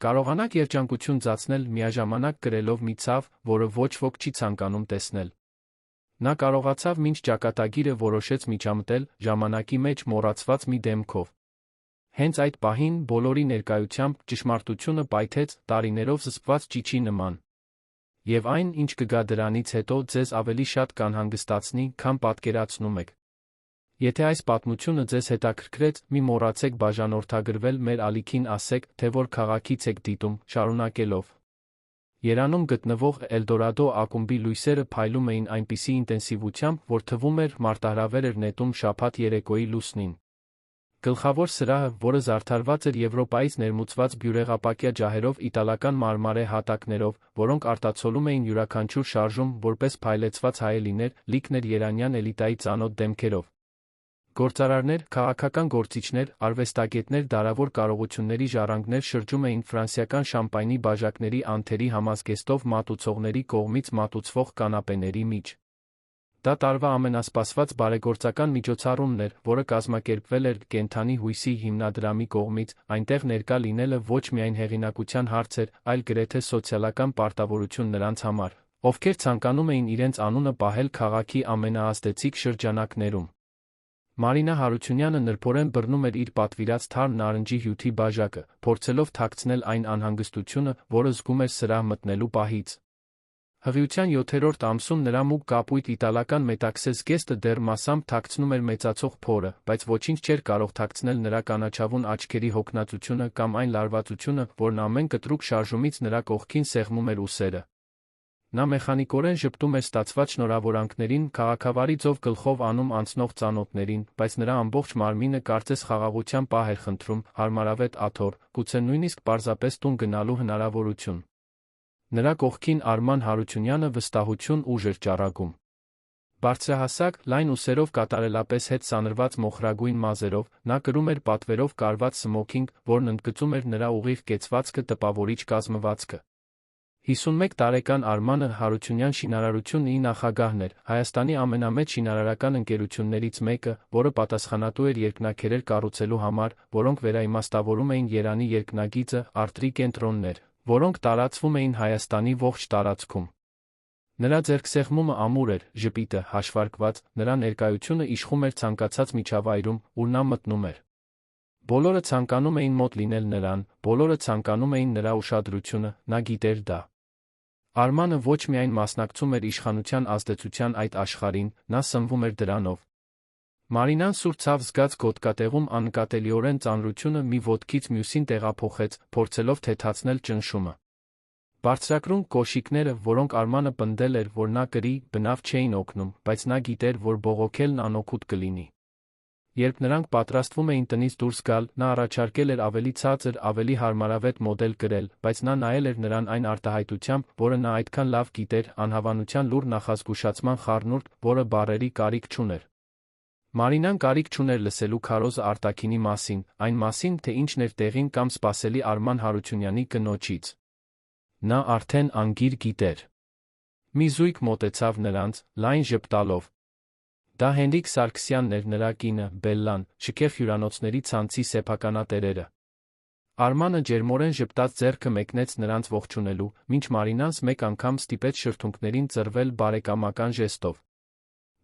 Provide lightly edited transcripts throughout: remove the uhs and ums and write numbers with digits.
Կարողանաք երջանկություն ծածնել միաժամանակ կրելով մի ցավ, որը ոչ ոք չի ցանկանում տեսնել։ Նա կարողացավ մինչ ճակատագիրը որոշեց միջամտել ժամանակի մեջ մոռացված մի դեմքով։ Հենց այդ պահին բոլորի ներկայությամբ ճշմարտությունը պայթեց տարիներով զսպված ճիչի նման։ Եվ այն, ինչ կգա դրանից հետո, ձեզ ավելի շատ կանհանգստացնի, քան պատկերացնում եք։ Եթե այս պատմությունը ձեզ հետաքրքրեց, մի մոռացեք բաժանորդագրվել մեր ալիքին, ասեք, թե որ քաղաքից եք դիտում, շարունակելով։ Երանում գտնվող Էլդորադո ակումբի լույսերը փայլում էին այնպիսի ինտենսիվությամբ, որ թվում էր մարտահրավեր էր նետում շաբաթ երեկոյի լուսնին։ Գլխավոր սրահը, որը զարդարված էր Եվրոպայից ներմուծված բյուրեղապակյա ջահերով իտալական մարմարե հատակներով, որոնք արտացոլում էին յուրաքանչյուր շարժում, որպես փայլեցված հայելիներ, լիքն էր երանյան էլիտայի ծանոթ դեմքերով։ Գործարարներ, քաղաքական գործիչներ, արվեստագետներ, դարավոր կարողությունների ժառանգներ շրջում էին ֆրանսիական շամպայնի բաժակների անթերի համազգեստով մատուցողների կողմից մատուցվող կանապեների միջ։ Դա տարվա ամենասպասված բարեգործական միջոցառումն էր, որը կազմակերպվել էր Կենդանի հույսի հիմնադրամի կողմից, այնտեղ ներկա լինելը ոչ միայն հեղինակության հարց էր, այլ գրեթե սոցիալական պարտավորություն նրանց համար, ովքեր ցանկանում էին իրենց անունը պահել քաղաքի ամենաազդեցիկ շրջանակներում։ Մարինա Հարությունյանը նրբորեն բռնում էր իր պատվիրած թարմ նարնջի հյութի բաժակը, փորձելով թաքցնել այն անհանգստությունը, որը զգում էր սրահ մտնելու պահից։ Հղիության 7-րդ ամսում նրա մուգ կապույտ իտալական մետաքսե զգեստը դեռ մասամբ թաքցնում էր մեծացող փորը, բայց ոչինչ չէր կարող թաքցնել նրա կանաչավուն աչքերի հոգնածությունը կամ այն լարվածությունը, որն ամեն կտրուկ շարժումից նրա կողքին սեղմում էր ուսերը։ Նա մեխանիկորեն ժպտում էր ստացված շնորհավորանքներին, քաղաքավարի ձով գլխով անում անցնող ծանոթներին, բայց նրա ամբողջ մարմինը կարծես խաղաղության պահ էր խնդրում, հարմարավետ աթոռ, գուցե նույնիսկ պարզապես տուն գնալու հնարավորություն։ Նրա կողքին Արման Հարությունյանը վստահություն ուժ էր ճառագում։ Բարձրահասակ, լայն ուսերով կատարելապես հետ սանրված մոխրագույն մազերով, նա կրում էր պատվերով կարված սմոքինգ, որն ընդգծում էր նրա ուղիղ կեցվածքը, տպավորիչ կազմվածքը։ 51 տարեկան Արմանը Հարությունյան շինարարությունն ի նախագահն էր, Հայաստանի ամենամեծ շինարարական ընկերություններից մեկը, որը պատասխանատու էր երկնաքերեր կառուցելու համար, որոնք վերաիմաստավորում էին Երանի երկնագիծը, արտրի կենտրոններ, որոնք տարածվում էին Հայաստանի ողջ տարածքում։ Նրա ձեռքսեղմումը ամուր էր, ժպիտը հաշվարկված, նրա ներկայությունը իշխում էր ցանկացած միջավայրում, ուր նա մտնում էր։ Բոլորը ցանկանում էին մոտ լինել նրան, բոլորը ցանկանում էին նրա ուշադրությունը, նա գիտեր դա։ Արմանը ոչ միայն մասնակցում էր իշխանության ազդեցության այդ աշխարհին, նա սնվում էր դրանով։ Մարինան սուր ցավ զգաց գոտկատեղում աննկատելիորեն ծանրությունը մի ոտքից մյուսին տեղափոխեց, փորձելով թեթացնել ճնշումը։ Բարձրակրուն կոշիկները, որոնք Արմանը պնդել էր, որ նա կրի, բնավ չէին օգնում, բայց նա գիտեր, որ բողոքելն անօգուտ կլինի։ Երբ նրանք պատրաստվում էին տնից դուրս գալ, նա առաջարկել էր ավելի ցածր, ավելի հարմարավետ մոդել կրել, բայց նա նայել էր նրան այն արտահայտությամբ, որը նա այդքան լավ գիտեր, անհավանության լուռ նախազգուշացման խառնուրդ, որը բառերի կարիք չուներ։ Մարինան կարիք չուներ լսելու քարոզը արտաքինի մասին, այն մասին, թե ինչն էր տեղին կամ սպասելի Արման Հարությունյանի կնոջից։ Նա արդեն անգիր գիտեր։ Մի զույգ մոտեցավ նրանց, լայն ժպտալով։ Դա Հենրիկ Սարգսյանն էր, նրա կինը, Բելլան, շքեղ հյուրանոցների ցանցի սեփականատերերը։ Արմանը ջերմորեն ժպտած ձեռքը մեկնեց նրանց ողջունելու, մինչ Մարինանს մեկ անգամ ստիպեց շրթունքներին ծռվել բարեկամական ժեստով։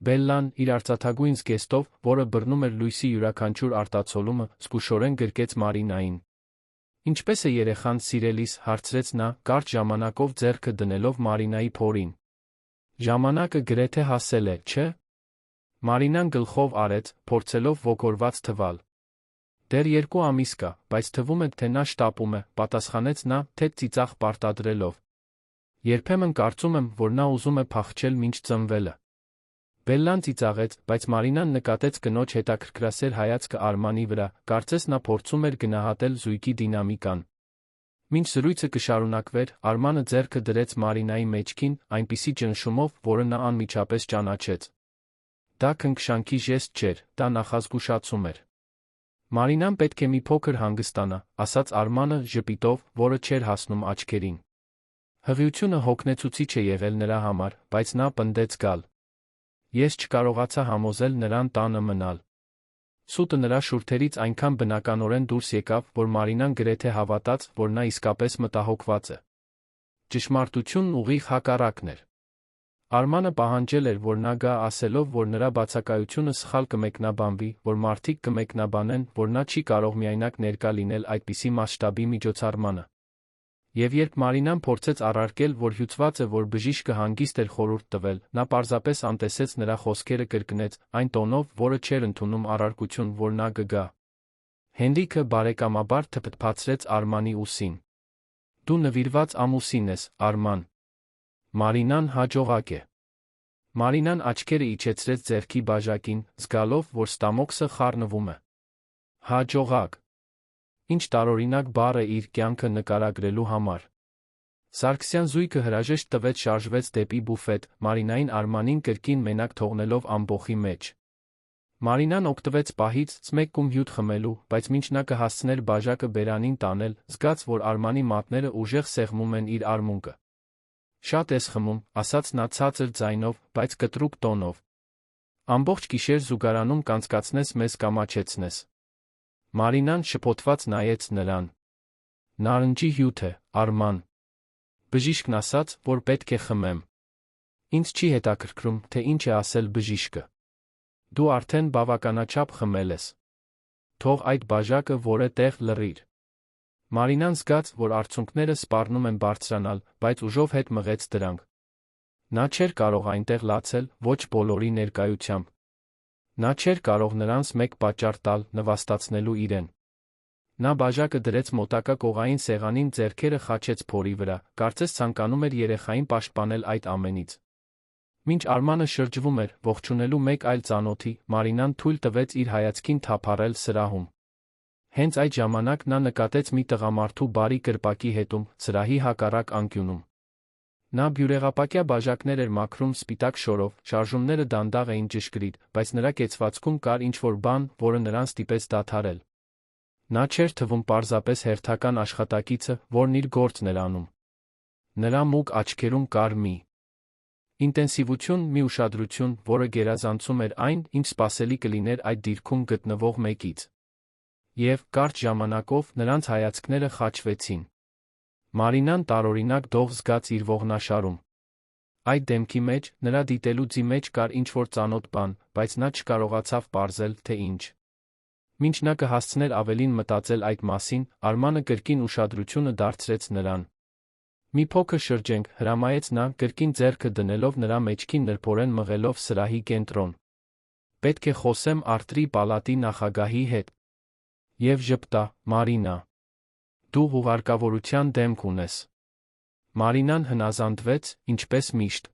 Բելլան, իր արծաթագույն զգեստով, որը բռնում էր լույսի յուրաքանչյուր արտացոլումը, զգուշորեն գրկեց Մարինային։ Ինչպես է երեխան սիրելիս, հարցրեց նա, կարճ ժամանակով ձեռքը դնելով Մարինայի փորին։ Ժամանակը գրեթե հասել է, չէ՞։ Մարինան գլխով արեց, փորձելով ոգորված թվալ։ Դեռ 2 ամիս կա, բայց թվում է, թե նա շտապում է, պատասխանեց նա, թե ծիծաղ պարտադրելով։ Երբեմն կարծում եմ, որ նա ուզում է փախչել մինչ ծնվելը։ Բելլան ծիծաղեց, բայց Մարինան նկատեց կնոջ հետաքրքրասեր հայացքը Արմանի վրա, կարծես նա փորձում էր գնահատել զույգի դինամիկան։ Մինչ զրույցը կշարունակվեր, Արմանը ձեռքը դրեց Մարինայի մեջքին, այնպիսի ճնշումով, որը նա անմիջապես ճանաչեց։ Դա քնքշանքի ժեստ չէր, դա նախազգուշացում էր։ Մարինան պետք է մի փոքր հանգստանա, ասաց Արմանը ժպիտով, որը չէր հասնում աչքերին։ Հղիությունը հոգնեցուցիչ է եղել նրա համար, բայց նա պնդեց գալ։ Ես չկարողացա համոզել նրան տանը մնալ։ Սուտը նրա շուրթերից այնքան բնականորեն դուրս եկավ, որ Մարինան գրեթե հավատաց, որ նա իսկապես մտահոգված է։ Ճշմարտությունն ուղիղ հակառակն էր։ Արմանը պահանջել էր, որ նա գա, ասելով, որ նրա բացակայությունը սխալ կմեկնաբանվի, որ մարդիկ կմեկնաբանեն, որ նա չի կարող միայնակ ներկա լինել այդպիսի մասշտաբի միջոցառմանը։ Եվ երբ Մարինան փորձեց առարկել, որ հյուծված է, որ բժիշկը հանգիստ էր խորհուրդ տվել, նա պարզապես անտեսեց նրա խոսքերը, կրկնեց այն տոնով, որը չէր ընդունում առարկություն, որ նա կգա։ Հենրիքը բարեկամաբար թփթփացրեց Արմանի ուսին։ Դու նվիրված ամուսին ես, Արման։ Մարինան հաջողակ է։ Մարինան աչքերը իջեցրեց ձեռքի բաժակին, զգալով, որ ստամոքսը խառնվում է։ Հաջողակ։ Ինչ տարօրինակ բառ է իր կյանքը նկարագրելու համար։ Սարգսյան զույգը հրաժեշտ տվեց, շարժվեց դեպի բուֆետ, Մարինային Արմանին կրկին մենակ թողնելով ամբոխի մեջ։ Մարինան օգտվեց պահից, մեկ հյութ խմելու, բայց մինչ նա կհասցներ բաժակը բերանին տանել, զգաց, որ Արմանի մատները ուժեղ սեղմում են իր արմունկը։ Շատ ես խմում, ասաց նա ցածր ձայնով, բայց կտրուկ տոնով։ Ամբողջ գիշեր զուգարանում կանցկացնես, մեզ կամաչեցնես։ Մարինան շփոթված նայեց նրան։ Նարնջի հյութ է, Արման։ Բժիշկն ասաց, որ պետք է խմեմ։ Ինձ չի հետաքրքրում, թե ինչ է ասել բժիշկը։ Դու արդեն բավականաչափ խմել ես։ Թող այդ բաժակը որե տեղ լռիր։ Մարինան զգաց, որ արցունքները սպառնում են բարձրանալ, բայց ուժով հետ մղեց դրանք։ Նա չէր կարող այնտեղ լացել, ոչ բոլորի ներկայությամբ։ Նա չէր կարող նրանց մեկ պատճառ տալ, նվաստացնելու իրեն։ Նա բաժակը դրեց մոտակա կողային սեղանին, ձեռքերը խաչեց փորի վրա, կարծես ցանկանում էր երեխային պաշտպանել այդ ամենից։ Մինչ Արմանը շրջվում էր, ողջունելու մեկ այլ ծանոթի, Մարինան թույլ տվեց իր հայացքին թափառել սրահում։ Հենց այդ ժամանակ նա նկատեց մի տղամարդու բարի կրպակի հետում, սրահի հակառակ անկյունում։ Նա բյուրեղապակյա բաժակներ էր մաքրում սպիտակ շորով, շարժումները դանդաղ էին, ճշգրիտ, բայց նրա կեցվածքում կար ինչ-որ բան, որը նրան ստիպեց դադարել։ Նա չէր թվում պարզապես հերթական աշխատակիցը, որն իր գործն էր անում։ Նրա մուգ աչքերում կար մի ինտենսիվություն, մի ուշադրություն, որը գերազանցում էր այն, ինչ սպասելի կլիներ այդ դիրքում գտնվող մեկից։ Եվ, կարճ ժամանակով, նրանց հայացքները խաչվեցին։ Մարինան տարօրինակ դող զգաց իր ողնաշարում։ Այդ դեմքի մեջ, նրա դիտելուձի մեջ կար ինչ-որ ծանոթ բան, բայց նա չկարողացավ պարզել, թե ինչ։ Մինչ նա կհասցներ ավելին մտածել այդ մասին, Արմանը կրկին ուշադրությունը դարձրեց նրան։ Մի փոքր շրջենք, հրամայեց նա, կրկին ձեռքը դնելով նրա մեջքին, նրբորեն մղելով սրահի կենտրոն։ Պետք է խոսեմ Արտրի պալատի նախագահի հետ։ Եվ ժպտա, Մարինա։ Դու հուղարկավորության դեմք ունես։ Մարինան հնազանդվեց, ինչպես միշտ։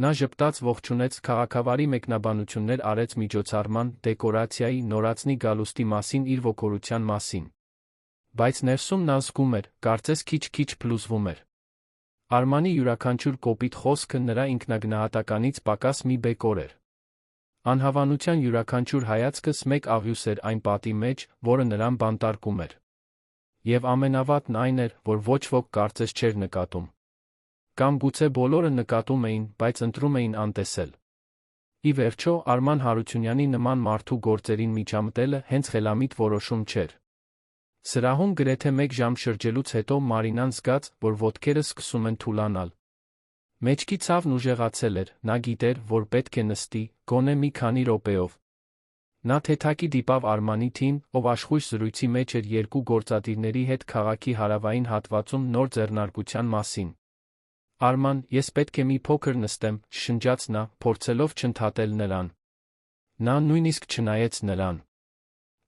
Նա ժպտաց, ողջունեց, քաղաքավարի մեկնաբանություններ արեց միջոցառման, դեկորացիայի, նորածնի գալուստի մասին, իր ոգորության մասին։ Բայց ներսում նա զգում էր, կարծես քիչ-քիչ փլուզվում էր։ Արմանի յուրաքանչյուր կոպիտ խոսքը նրա ինքնագնահատականից պակաս մի բեկոր էր։ Անհավանության յուրաքանչյուր հայացքս մեկ աղյուս էր այն պատի մեջ, որը նրան բանտարկում էր։ Եվ ամենավատն այն էր, որ ոչ ոք կարծես չէր նկատում։ Կամ գուցե բոլորը նկատում էին, բայց ընտրում էին անտեսել։ Ի վերջո, Արման Հարությունյանի նման մարդու գործերին միջամտելը հենց խելամիտ որոշում չէր։ Սրահում գրեթե մեկ ժամ շրջելուց հետո Մարինան զգաց, որ ոտքերը սկսում են թուլանալ։ Մեջքի ցավն ուժեղացել էր, նա գիտեր, որ պետք է նստի, գոնե մի քանի րոպեով։ Նա թեթակի դիպավ Արմանիթին, ով աշխույժ զրույցի մեջ էր երկու գործադիրների հետ քաղաքի հարավային հատվածում նոր ձեռնարկության մասին։ Արման, ես պետք է մի փոքր նստեմ, շշնջաց նա, փորձելով չընդհատել նրան։ Նա նույնիսկ չնայեց նրան։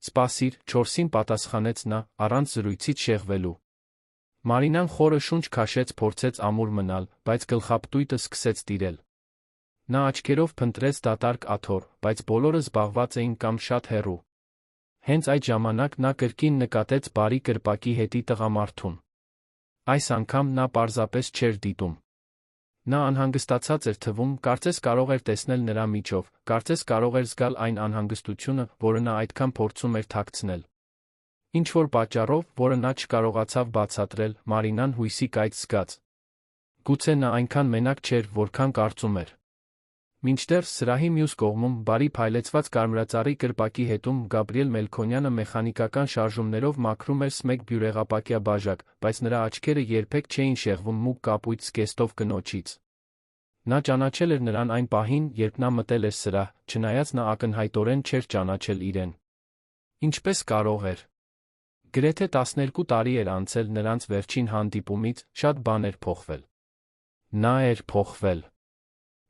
Սպասիր, 4-ին պատասխանեց նա, առանց զրույցից շեղվելու։ Մարինան խորը շունչ քաշեց, փորձեց ամուր մնալ, բայց գլխապտույտը սկսեց տիրել։ Նա աչքերով փնտրեց դատարկ աթոռ, բայց բոլորը զբաղված էին կամ շատ հեռու։ Հենց այդ ժամանակ նա կրկին նկատեց բարի կրպակի հետի տղամարդուն։ Այս անգամ նա պարզապես չէր դիտում։ Նա անհանգստացած էր թվում, կարծես կարող էր տեսնել նրա միջով, կարծես կարող էր զգալ այն անհանգստությունը, որը նա այդքան փորձում էր թաքցնել։ Ինչ-որ պատճառով, որը նա չկարողացավ բացատրել, Մարինան հույսի կայծ զգաց։ Գուցե նա այնքան մենակ չէր, որքան կարծում էր։ Մինչդեռ սրահի մյուս կողմում բարի փայլեցված կարմրածառի կրպակի հետում Գաբրիել Մելքոնյանը մեխանիկական շարժումներով մաքրում էր սմեկ բյուրեղապակյա բաժակ, բայց նրա աչքերը երբեք չէին շեղվում մուգ կապույտ զգեստով կնոջից։ Նա ճանաչել էր նրան այն պահին, երբ նա մտել էր սրահ, չնայած նա ակնհայտորեն չէր ճանաչել իրեն։ Ինչպես կարող էր։ Գրեթե 12 տարի էր անցել նրանց վերջին հանդիպումից, շատ բան էր փոխվել։ Նա էր փոխվել։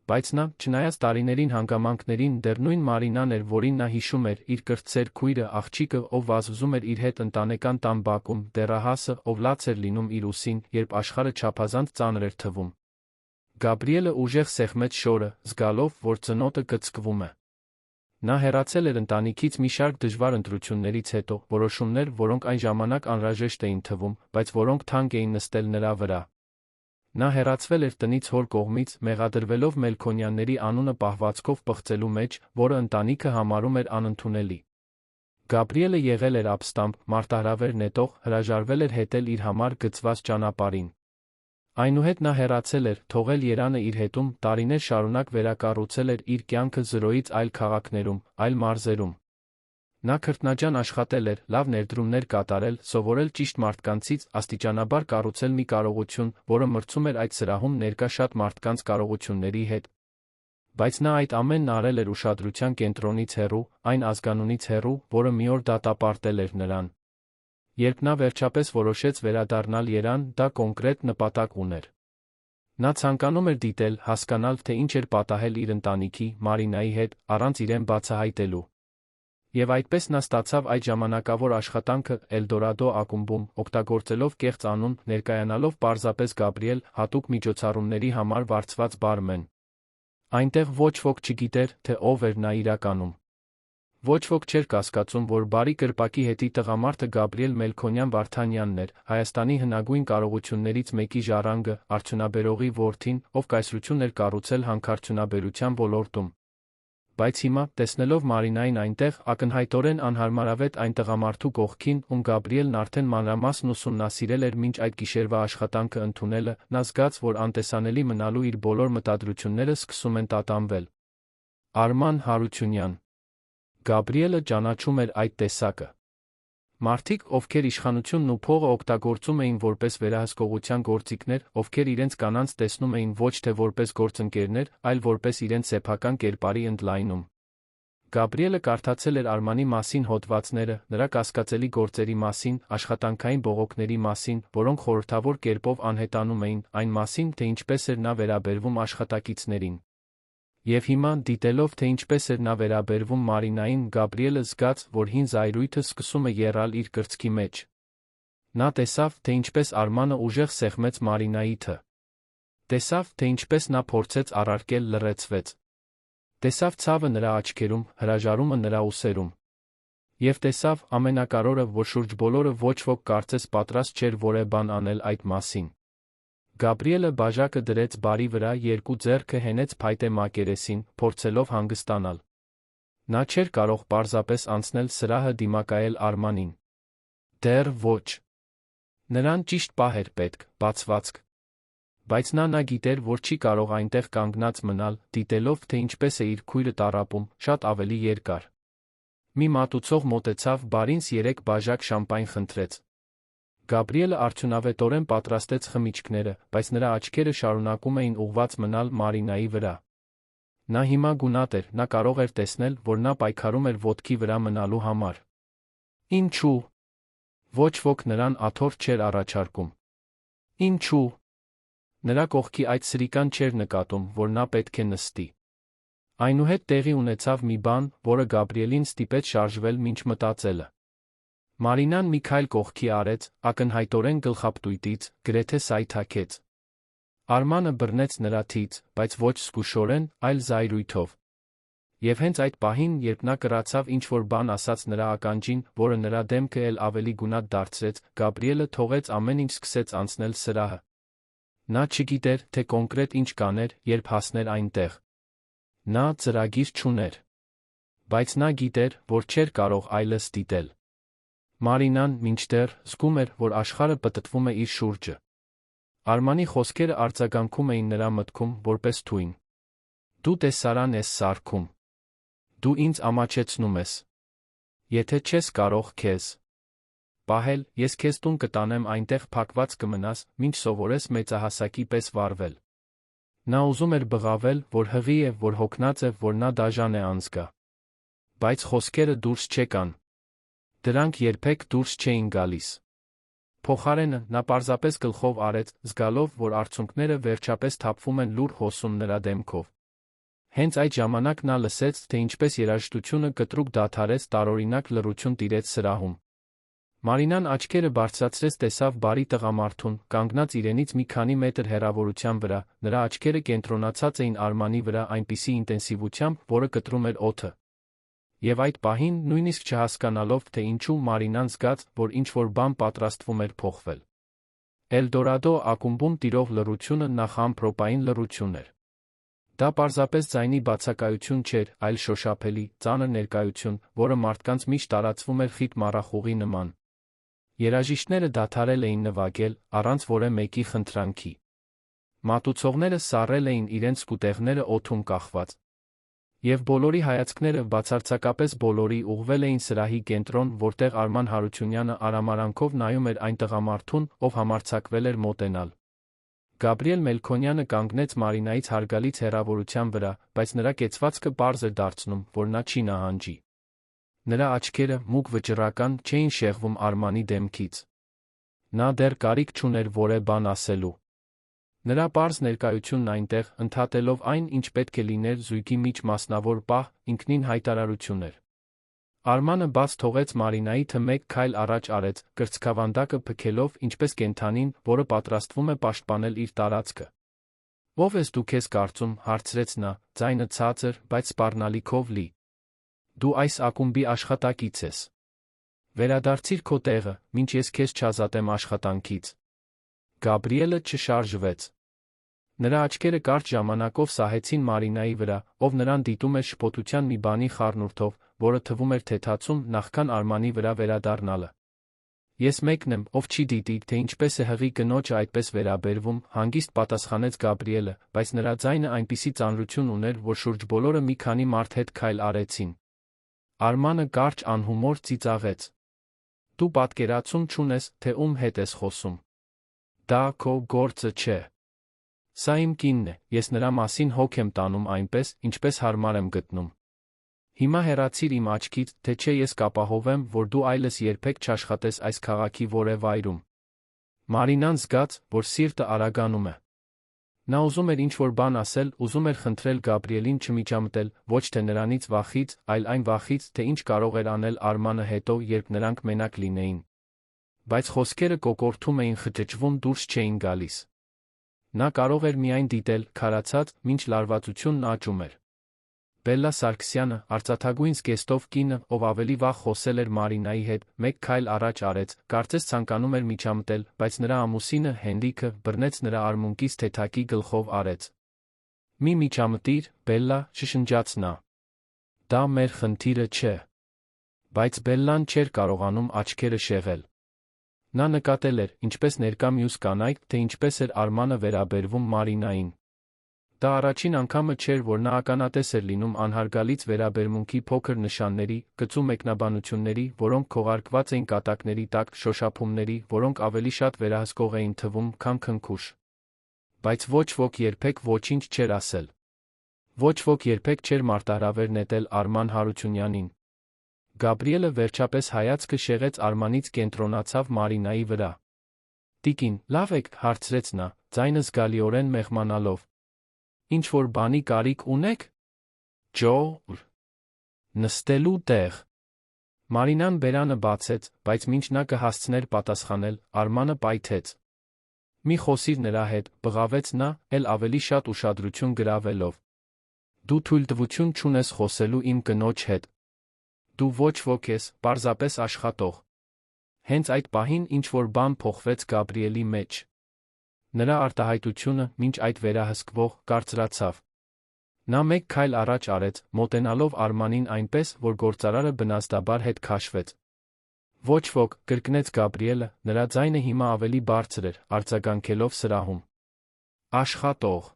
Բայց նա, չնայած տարիներին հանգամանքներին, դեռ նույն Մարինան էր, որին նա հիշում էր, իր կրտսեր քույրը, աղջիկը, ով վազվզում էր իր հետ ընտանեկան տան բակում, դեռահասը, ով լաց էր լինում իր ուսին, երբ աշխարհը չափազանց ծանր էր թվում։ Գաբրիելը ուժեղ սեղմեց շորը, զգալով, որ ծնոտը կծկվում է։ Նա հեռացել էր ընտանիքից մի շարք դժվար ընտրություններից հետո, որոշումներ, որոնք այն ժամանակ անհրաժեշտ էին թվում, բայց որոնք թանկ էին նստել նրա վրա։ Նա հեռացվել էր տնից հոր կողմից, մեղադրվելով Մելքոնյանների անունը պահվածքով պղծելու մեջ, որը ընտանիքը համարում էր անընդունելի։ Գաբրիելը եղել էր ապստամբ, մարտահրավեր նետող, հրաժարվել էր հետել իր համար գծված ճանապարհին։ Այնուհետ նա հեռացել էր, թողել երանը իր հետում, տարիներ շարունակ վերակառուցել էր իր կյանքը զրոյից այլ քաղաքներում, այլ մարզերում։ Նա քրտնաջան աշխատել էր, լավ ներդրումներ կատարել, սովորել ճիշտ մարդկանցից, աստիճանաբար կառուցել մի կարողություն, որը մրցում էր այդ սրահում ներկա շատ մարդկանց կարողությունների հետ։ Բայց նա այդ ամենն արել էր ուշադրության կենտրոնից հեռու, այն ազգանունից հեռու, որը մի օր դատապարտել էր նրան։ Երբ նա վերջապես որոշեց վերադառնալ երան, դա կոնկրետ նպատակ ուներ։ Նա ցանկանում էր դիտել, հասկանալ, թե ինչ էր պատահել իր ընտանիքի, Մարինայի հետ, առանց իրեն բացահայտելու։ Եվ այդպես նա ստացավ այդ ժամանակավոր աշխատանքը Էլդորադո ակումբում, օգտագործելով կեղծ անուն, ներկայանալով պարզապես Գաբրիել, հատուկ միջոցառումների համար վարձված բարմեն։ Այնտեղ ոչ ոք չգիտեր, թե ով էր նա իրականում։ Ոչ ոք չէր կասկածում, որ բարի կրպակի հետի տղամարդը Գաբրիել Մելքոնյան Վարդանյանն էր, Հայաստանի հնագույն կարողություններից մեկի ժառանգը, արդյունաբերողի որդին, ով կայսրություն էր կառուցել հանքարդյունաբերության ոլորտում։ Բայց հիմա, տեսնելով Մարինային այնտեղ, ակնհայտորեն անհարմարավետ այն տղամարդու կողքին, ում Գաբրիելն արդեն մանրամասն ուսումնասիրել էր մինչ այդ գիշերվա աշխատանքը ընդունելը, նա զգաց, որ անտեսանելի մնալու իր բոլոր մտադրությունները սկսում են տատանվել։ Արման Հարությունյան։ Գաբրիելը ճանաչում էր այդ տեսակը։ Մարդիկ, ովքեր իշխանությունն ու փողը օգտագործում էին որպես վերահսկողության գործիքներ, ովքեր իրենց կանանց տեսնում էին ոչ թե որպես գործընկերներ, այլ որպես իրենց սեփական կերպարի ընդլայնում։ Գաբրիելը կարդացել էր Արմանի մասին հոդվածները, նրա կասկածելի գործերի մասին, աշխատանքային բողոքների մասին, որոնք խորհրդավոր կերպով անհետանում էին, այն մասին, թե ինչպես էր նա վերաբերվում աշխատակիցներին։ Եվ հիմա, դիտելով, թե ինչպես էր նա վերաբերվում Մարինային, Գաբրիելը զգաց, որ հին զայրույթը սկսում է եռալ իր կրծքի մեջ։ Նա տեսավ, թե ինչպես Արմանը ուժեղ սեղմեց Մարինայի թը։ Տեսավ, թե ինչպես նա փորձեց առարկել, լռեցվեց։ Տեսավ ցավը նրա աչքերում, հրաժարումը նրա ուսերում։ Եվ տեսավ ամենակարևորը, որ շուրջ բոլորը ոչ ոք կարծես պատրաստ չէր որևէ բան անել այդ մասին։ Գաբրիելը բաժակը դրեց բարի վրա, երկու ձեռքը հենեց փայտե մակերեսին, փորձելով հանգստանալ։ Նա չէր կարող պարզապես անցնել սրահը դիմակայել Արմանին։ Դեռ ոչ։ Նրան ճիշտ պահ էր պետք, բացվածք։ Բայց նա գիտեր, որ չի կարող այնտեղ կանգնած մնալ, դիտելով, թե ինչպես է իր քույրը տառապում, շատ ավելի երկար։ Մի մատուցող մոտեցավ բարինց 3 բաժակ շամպայն խնդրեց։ Գաբրիելը արդյունավետորեն պատրաստեց խմիչքները, բայց նրա աչքերը շարունակում էին ուղղված մնալ Մարինայի վրա։ Նա հիմա գունատ էր, նա կարող էր տեսնել, որ նա պայքարում էր ոտքի վրա մնալու համար։ Ինչու՞։ Ոչ ոք նրան աթոռ չէր առաջարկում։ Ինչու՞։ Նրա կողքի այդ սրիկան չէր նկատում, որ նա պետք է նստի։ Այնուհետ տեղի ունեցավ մի բան, որը Գաբրիելին ստիպեց շարժվել մինչ մտածելը։ Մարինան մի քայլ կողքի արեց, ակնհայտորեն գլխապտույտից, գրեթե սայթաքեց։ Արմանը բռնեց նրա թից, բայց ոչ զգուշորեն, այլ զայրույթով։ Եվ հենց այդ պահին, երբ նա կրացավ ինչ-որ բան ասաց նրա ականջին, որը նրա դեմքը էլ ավելի գունատ դարձրեց, Գաբրիելը թողեց ամեն ինչ, սկսեց անցնել սրահը։ Նա չգիտեր, թե կոնկրետ ինչ կաներ, երբ հասներ այնտեղ։ Նա ծրագիր չուներ։ Բայց նա գիտեր, որ չէր կարող այլս դիտել։ Մարինան, մինչդեռ, զգում էր, որ աշխարհը պտտվում է իր շուրջը։ Արմանի խոսքերը արձագանքում էին նրա մտքում, որպես թույն։ Դու տեսարան ես սարքում։ Դու ինձ ամաչեցնում ես։ Եթե չես կարող քեզ պահել, ես քեզ տուն կտանեմ, այնտեղ փակված կմնաս, մինչ սովորես մեծահասակի պես վարվել։ Նա ուզում էր բղավել, որ հղի է, որ հոգնած է, որ նա դաժան է անզգա։ Բայց խոսքերը դուրս չեկան։ Դրանք երբեք դուրս չէին գալիս։ Փոխարենը, նա պարզապես գլխով արեց, զգալով, որ արցունքները վերջապես թափվում են լուռ հոսում նրա դեմքով։ Հենց այդ ժամանակ նա լսեց, թե ինչպես երաժշտությունը կտրուկ դադարեց, տարօրինակ լռություն տիրեց սրահում։ Մարինան աչքերը բարձրացրեց, տեսավ բարի տղամարդուն, կանգնած իրենից մի քանի մետր հեռավորության վրա, նրա աչքերը կենտրոնացած էին Արմանի վրա այնպիսի ինտենսիվությամբ, որը կտրում էր օդը։ Եվ այդ պահին, նույնիսկ չհասկանալով, թե ինչու, Մարինան զգաց, որ ինչ-որ բան պատրաստվում էր փոխվել։ Էլդորադո ակումբում տիրող լռությունը նախ ամպրոպային լռություն էր։ Դա պարզապես ձայնի բացակայություն չէր, այլ շոշափելի, ծանր ներկայություն, որը մարդկանց միշտ տարածվում էր խիտ մառախուղի նման։ Երաժիշտները դադարել էին նվագել, առանց որևէ մեկի խնդրանքի։ Մատուցողները սառել էին իրենց սկուտեղները օդում կախված։ Եվ բոլորի հայացքները, բացարձակապես բոլորի, ուղղվել էին սրահի կենտրոն, որտեղ Արման Հարությունյանը արամարանքով նայում էր այն տղամարդուն, ով համարձակվել էր մոտենալ։ Գաբրիել Մելքոնյանը կանգնեց Մարինայից հարգալից հեռավորության վրա, բայց նրա կեցվածքը պարզ էր դարձնում, որ նա չի նահանջի։ Նրա աչքերը, մուգ վճռական, չէին շեղվում Արմանի դեմքից։ Նա դեռ կարիք չուներ որևէ բան ասելու։ Նրա պարզ ներկայությունն այնտեղ, ընդհատելով այն, ինչ պետք է լիներ զույգի միջ մասնավոր պահ, ինքնին հայտարարություն էր։ Արմանը բաց թողեց Մարինայիթը մեկ քայլ առաջ արեց, կրծքավանդակը փքելով, ինչպես կենդանին, որը պատրաստվում է պաշտպանել իր տարածքը։ Ո՞վ ես դու քեզ կարծում, հարցրեց նա, ձայնը ցածր, բայց սպառնալիքով լի։ Դու այս ակումբի աշխատակից ես։ Վերադարձիր քո տեղը, մինչ ես քեզ չազատեմ աշխատանքից։ Գաբրիելը չշարժվեց։ Նրա աչքերը կարճ ժամանակով սահեցին Մարինայի վրա, ով նրան դիտում էր շփոթության մի բանի խառնուրդով, որը թվում էր թեթացում նախքան Արմանի վրա վերադառնալը։ Ես մեկն եմ, ով չի դիտի, թե ինչպես է հղի կնոջը այդպես վերաբերվում, հանգիստ պատասխանեց Գաբրիելը, բայց նրա ձայնը այնպիսի ծանրություն ուներ, որ շուրջ բոլորը մի քանի մարդ հետ քայլ արեցին։ Արմանը կարճ անհումոր ծիծաղեց։ Դու պատկերացում չունես, թե ում հետ ես խոսում։ Դա քո գործը չէ։ Սա իմ կինն է, ես նրա մասին հոգ եմ տանում այնպես, ինչպես հարմար եմ գտնում։ Հիմա հեռացիր իմ աչքից, թե չէ ես կապահովեմ, որ դու այլս երբեք չաշխատես այս քաղաքի որևէ վայրում։ Մարինան զգաց, որ սիրտը արագանում է։ Նա ուզում էր ինչ-որ բան ասել, ուզում էր խնդրել Գաբրիելին չմիջամտել, ոչ թե նրանից վախից, այլ այն վախից, թե ինչ կարող էր անել Արմանը հետո, երբ նրանք մենակ լինեին։ Բայց խոսքերը կոկորդում էին, խճճվում, դուրս չէին գալիս։ Նա կարող էր միայն դիտել, քարացած, մինչ լարվածությունն աճում էր։ Բելլա Սարգսյանը, արծաթագույն զգեստով կինը, ով ավելի վաղ խոսել էր Մարինայի հետ, մեկ քայլ առաջ արեց, կարծես ցանկանում էր միջամտել, բայց նրա ամուսինը, Հենրիքը, բռնեց նրա արմունկից թեթակի գլխով արեց։ Մի միջամտիր, Բելլա, շշնջաց նա։ Դա մեր խնդիրը չէ։ Բայց Բելլան չէր կարողանում աչքերը շեղել։ Նա նկատել էր, ինչպես ներկա մյուս կանայք, թե ինչպես էր Արմանը վերաբերվում Մարինային։ Դա առաջին անգամը չէր, որ նա ականատես էր լինում անհարգալից վերաբերմունքի փոքր նշանների, կծու մեկնաբանությունների, որոնք քողարկված էին կատակների տակ, շոշափումների, որոնք ավելի շատ վերահսկող էին թվում, քան քնքուշ։ Բայց ոչ ոք երբեք ոչինչ չէր ասել։ Ոչ ոք երբեք չէր մարտահրավեր նետել Արման Հարությունյանին։ Գաբրիելը վերջապես հայացքը շեղեց Արմանից, կենտրոնացավ Մարինայի վրա։ Տիկին, լավ եք, հարցրեց նա, ձայնը զգալիորեն մեղմանալով։ Ինչ-որ բանի կարիք ունեք։ Ջո, նստելու տեղ։ Մարինան բերանը բացեց, բայց մինչ նա կհասցներ պատասխանել, Արմանը պայթեց։ Մի խոսիր նրա հետ, բղավեց նա, էլ ավելի շատ ուշադրություն գրավելով։ Դու թույլտվություն չունես խոսելու իմ կնոջ հետ։ Դու ոչ ոք ես, պարզապես աշխատող։ Հենց այդ պահին ինչ-որ բան փոխվեց Գաբրիելի մեջ։ Նրա արտահայտությունը, մինչ այդ վերահսկվող, կարծրացավ։ Նա մեկ քայլ առաջ արեց, մոտենալով Արմանին այնպես, որ գործարարը բնազդաբար հետ քաշվեց։ Ոչ ոք, կրկնեց Գաբրիելը, նրա ձայնը հիմա ավելի բարձր էր, արձագանքելով սրահում։ Աշխատող։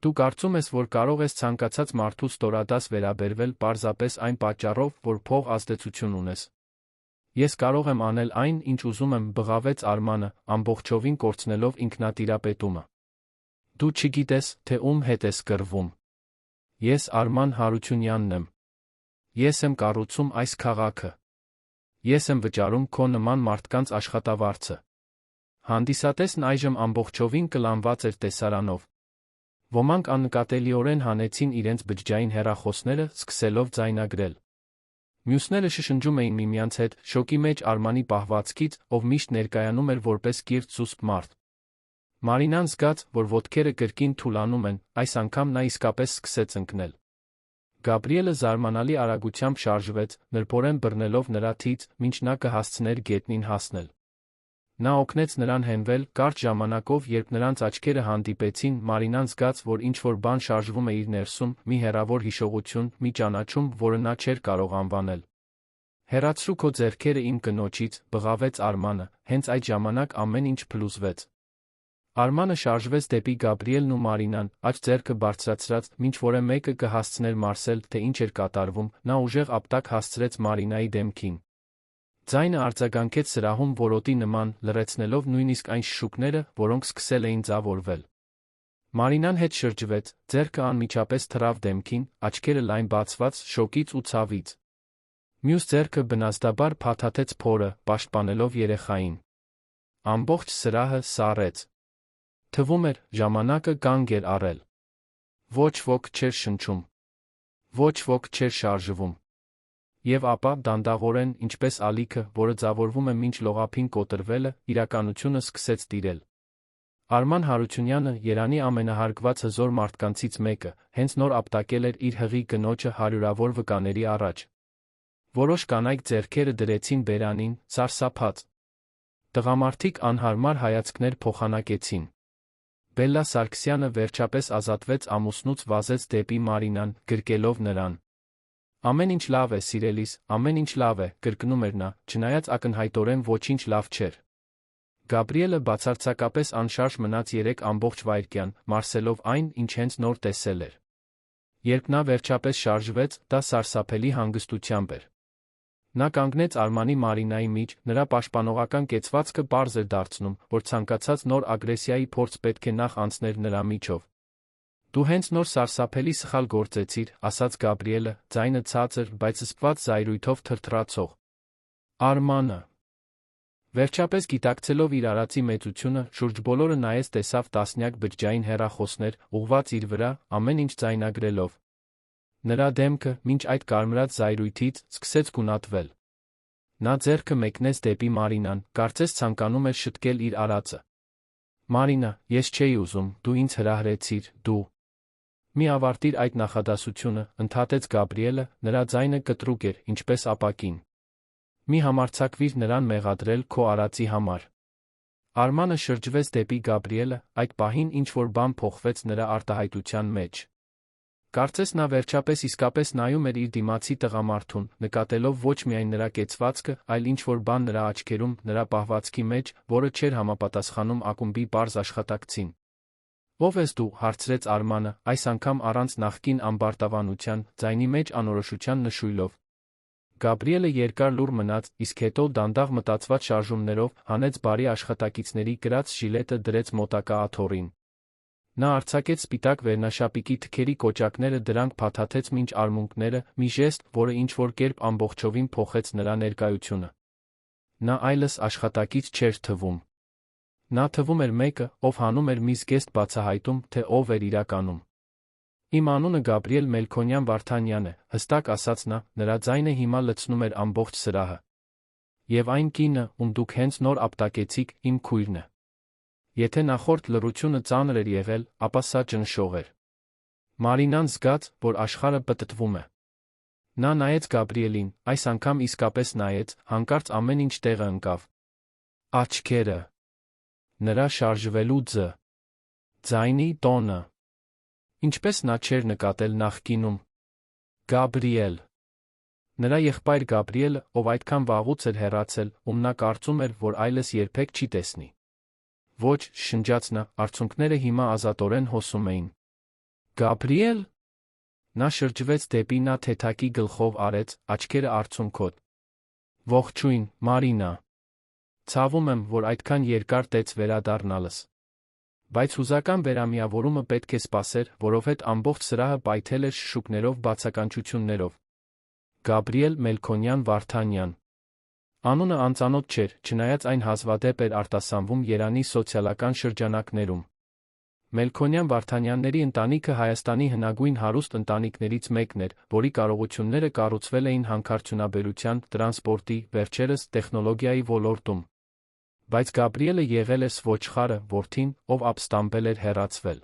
Դու կարծում ես, որ կարող ես ցանկացած մարդու ստորադաս վերաբերվել պարզապես այն պատճառով, որ փող ազդեցություն ունես։ Ես կարող եմ անել այն, ինչ ուզում եմ, բղավեց Արմանը, ամբողջովին կորցնելով ինքնատիրապետումը։ Դու չգիտես, թե ում հետ ես կռվում։ Ես Արման Հարությունյանն եմ։ Ես եմ կառուցում այս քաղաքը։ Ես եմ վճարում քո նման մարդկանց աշխատավարձը։ Հանդիսատեսն այժմ ամբողջովին կլանված էր տեսարանով։ Ոմանք աննկատելիորեն հանեցին իրենց բջջային հեռախոսները, սկսելով ձայնագրել։ Մյուսները շշնջում էին միմյանց հետ, շոկի մեջ Արմանի պահվածքից, ով միշտ ներկայանում էր որպես կիրթ զուսպ մարդ։ Մարինան զգաց, որ ոտքերը կրկին թուլանում են, այս անգամ նա իսկապես սկսեց ընկնել։ Գաբրիելը զարմանալի արագությամբ շարժվեց, նրբորեն բռնելով նրա թից, մինչ նա կհասցներ գետնին հասնել։ Նա օգնեց նրան հենվել, կարճ ժամանակով, երբ նրանց աչքերը հանդիպեցին, Մարինան զգաց, որ ինչ-որ բան շարժվում է իր ներսում, մի հեռավոր հիշողություն, մի ճանաչում, որը նա չէր կարող անվանել։ Հեռացրու քո ձեռքերը իմ կնոջից, բղավեց Արմանը, հենց այդ ժամանակ ամեն ինչ փլուզվեց։ Արմանը շարժվեց դեպի Գաբրիելն ու Մարինան, աջ ձեռքը բարձրացրած, մինչ որը մեկը կհասցներ մարսել, թե ինչ էր կատարվում, նա ուժեղ ապտակ հասցրեց Մարինայի դեմքին։ Ձայնը արձագանքեց սրահում որոտի նման, լռեցնելով նույնիսկ այն շշուկները, որոնք սկսել էին ձավորվել։ Մարինան հետ շրջվեց, ձեռքը անմիջապես թռավ դեմքին, աչքերը լայն բացված, շոկից ու ցավից։ Մյուս ձեռքը բնազդաբար փաթաթեց փորը, պաշտպանելով երեխային։ Ամբողջ սրահը սառեց։ Թվում էր, ժամանակը կանգ էր առել։ Ոչ ոք չէր շնչում։ Ոչ ոք չէր շարժվում։ Եվ ապա, դանդաղորեն, ինչպես ալիքը, որը ձավորվում է մինչ լողափին կոտրվելը, իրականությունը սկսեց տիրել։ Արման Հարությունյանը, Երանի ամենահարգված հզոր մարդկանցից մեկը, հենց նոր ապտակել էր իր հղի կնոջը հարյուրավոր վկաների առաջ։ Որոշ կանայք ձեռքերը դրեցին բերանին, սարսափած։ Տղամարդիկ անհարմար հայացքներ փոխանակեցին։ Բելլա Սարգսյանը վերջապես ազատվեց ամուսնուց, վազեց դեպի Մարինան, գրկելով նրան։ Ամեն ինչ լավ է, սիրելիս, ամեն ինչ լավ է, կրկնում էր նա, չնայած ակնհայտորեն ոչինչ լավ չէր։ Գաբրիելը բացարձակապես անշարժ մնաց 3 ամբողջ վայրկյան, մարսելով այն, ինչ հենց նոր տեսել էր։ Երբ նա վերջապես շարժվեց, դա սարսափելի հանգստությամբ էր։ Նա կանգնեց Արմանի Մարինայի միջ, նրա պաշտպանողական կեցվածքը պարզ էր դարձնում, որ ցանկացած նոր ագրեսիայի փորձ պետք է նախ անցներ նրա միջով։ Դու հենց նոր սարսափելի սխալ գործեցիր, ասաց Գաբրիելը, ձայնը ցածր, բայց զսպված զայրույթով թրթռացող։ Արմանը վերջապես գիտակցելով իր արածի մեծությունը, շուրջ բոլորը նայեց, տեսավ տասնյակ բջջային հեռախոսներ, ուղղված իր վրա, ամեն ինչ ձայնագրելով։ Նրա դեմքը, մինչ այդ կարմրած զայրույթից, սկսեց գունատվել։ Նա ձեռքը մեկնեց դեպի Մարինան, կարծես ցանկանում էր շտկել իր արածը։ Մարինա, ես չէի ուզում, դու ինձ հրահրեցիր, դու։ Մի ավարտիր այդ նախադասությունը, ընդհատեց Գաբրիելը, նրա ձայնը կտրուկ էր, ինչպես ապակին։ Մի համարձակվիր նրան մեղադրել քո արածի համար։ Արմանը շրջվեց դեպի Գաբրիելը, այդ պահին ինչ-որ բան փոխվեց նրա արտահայտության մեջ։ Կարծես նա վերջապես իսկապես նայում էր իր դիմացի տղամարդուն, նկատելով ոչ միայն նրա կեցվածքը, այլ ինչ-որ բան նրա աչքերում, նրա պահվածքի մեջ, որը չէր համապատասխանում ակումբի պարզ աշխատակցին։ Ո՞վ ես դու, հարցրեց Արմանը, այս անգամ առանց նախկին ամբարտավանության, ձայնի մեջ անորոշության նշույլով։ Գաբրիելը երկար լուռ մնաց, իսկ հետո դանդաղ մտածված շարժումներով հանեց բարի աշխատակիցների կրած ժիլետը, դրեց մոտակա աթոռին։ Նա արձակեց սպիտակ վերնաշապիկի թքերի կոճակները, դրանք փաթաթեց մինչ արմունկները, մի ժեստ, որը ինչ-որ կերպ ամբողջովին փոխեց նրա ներկայությունը։ Նա այլս աշխատակից չէր թվում։ Նա թվում էր մեկը, ով հանում էր մի զգեստ բացահայտում, թե ով էր իրականում։ Իմ անունը Գաբրիել Մելքոնյան Վարդանյան է, հստակ ասաց նա, նրա ձայնը հիմա լցնում էր ամբողջ սրահը։ Եվ այն կինը, ում դուք հենց նոր ապտակեցիք, իմ քույրն է։ Եթե նախորդ լռությունը ծանր էր եղել, ապա սա ճնշող էր։ Մարինան զգաց, որ աշխարհը պտտվում է։ Նա նայեց Գաբրիելին, այս անգամ իսկապես նայեց, հանկարծ ամեն ինչ տեղը ընկավ։ Աչքերը, նրա շարժվելու ձայնի տոնը։ Ինչպես նա չէր նկատել նախկինում։ Գաբրիել։ Նրա եղբայր Գաբրիելը, ով այդքան վաղուց էր հեռացել, ում նա կարծում էր, որ այլս երբեք չի տեսնի։ Ոչ, շնջաց նա, արցունքները հիմա ազատորեն հոսում էին։ Գաբրիել։ Նա շրջվեց դեպի նա թեթակի գլխով արեց, աչքերը արցունքոտ։ Ողջույն, Մարինա։ Ցավում եմ, որ այդքան երկար տեց վերադառնալս։ Բայց հուզական վերամիավորումը պետք է սպասեր, որովհետև ամբողջ սրահը պայթել էր շշուկներով բացականչություններով։ Գաբրիել Մելքոնյան Վարդանյան։ Անունը անծանոթ չէր, չնայած այն հազվադեպ էր արտասանվում Երանի սոցիալական շրջանակներում։ Մելքոնյան Վարդանյանների ընտանիքը Հայաստանի հնագույն հարուստ ընտանիքներից մեկն էր, որի կարողությունները կառուցվել էին հանքարդյունաբերության, տրանսպորտի, վերջերս տեխնոլոգիայի ոլորտում։ Բայց Գաբրիելը եղել էր սվոչխարը, որդին, ով ապստամբել էր հեռացվել։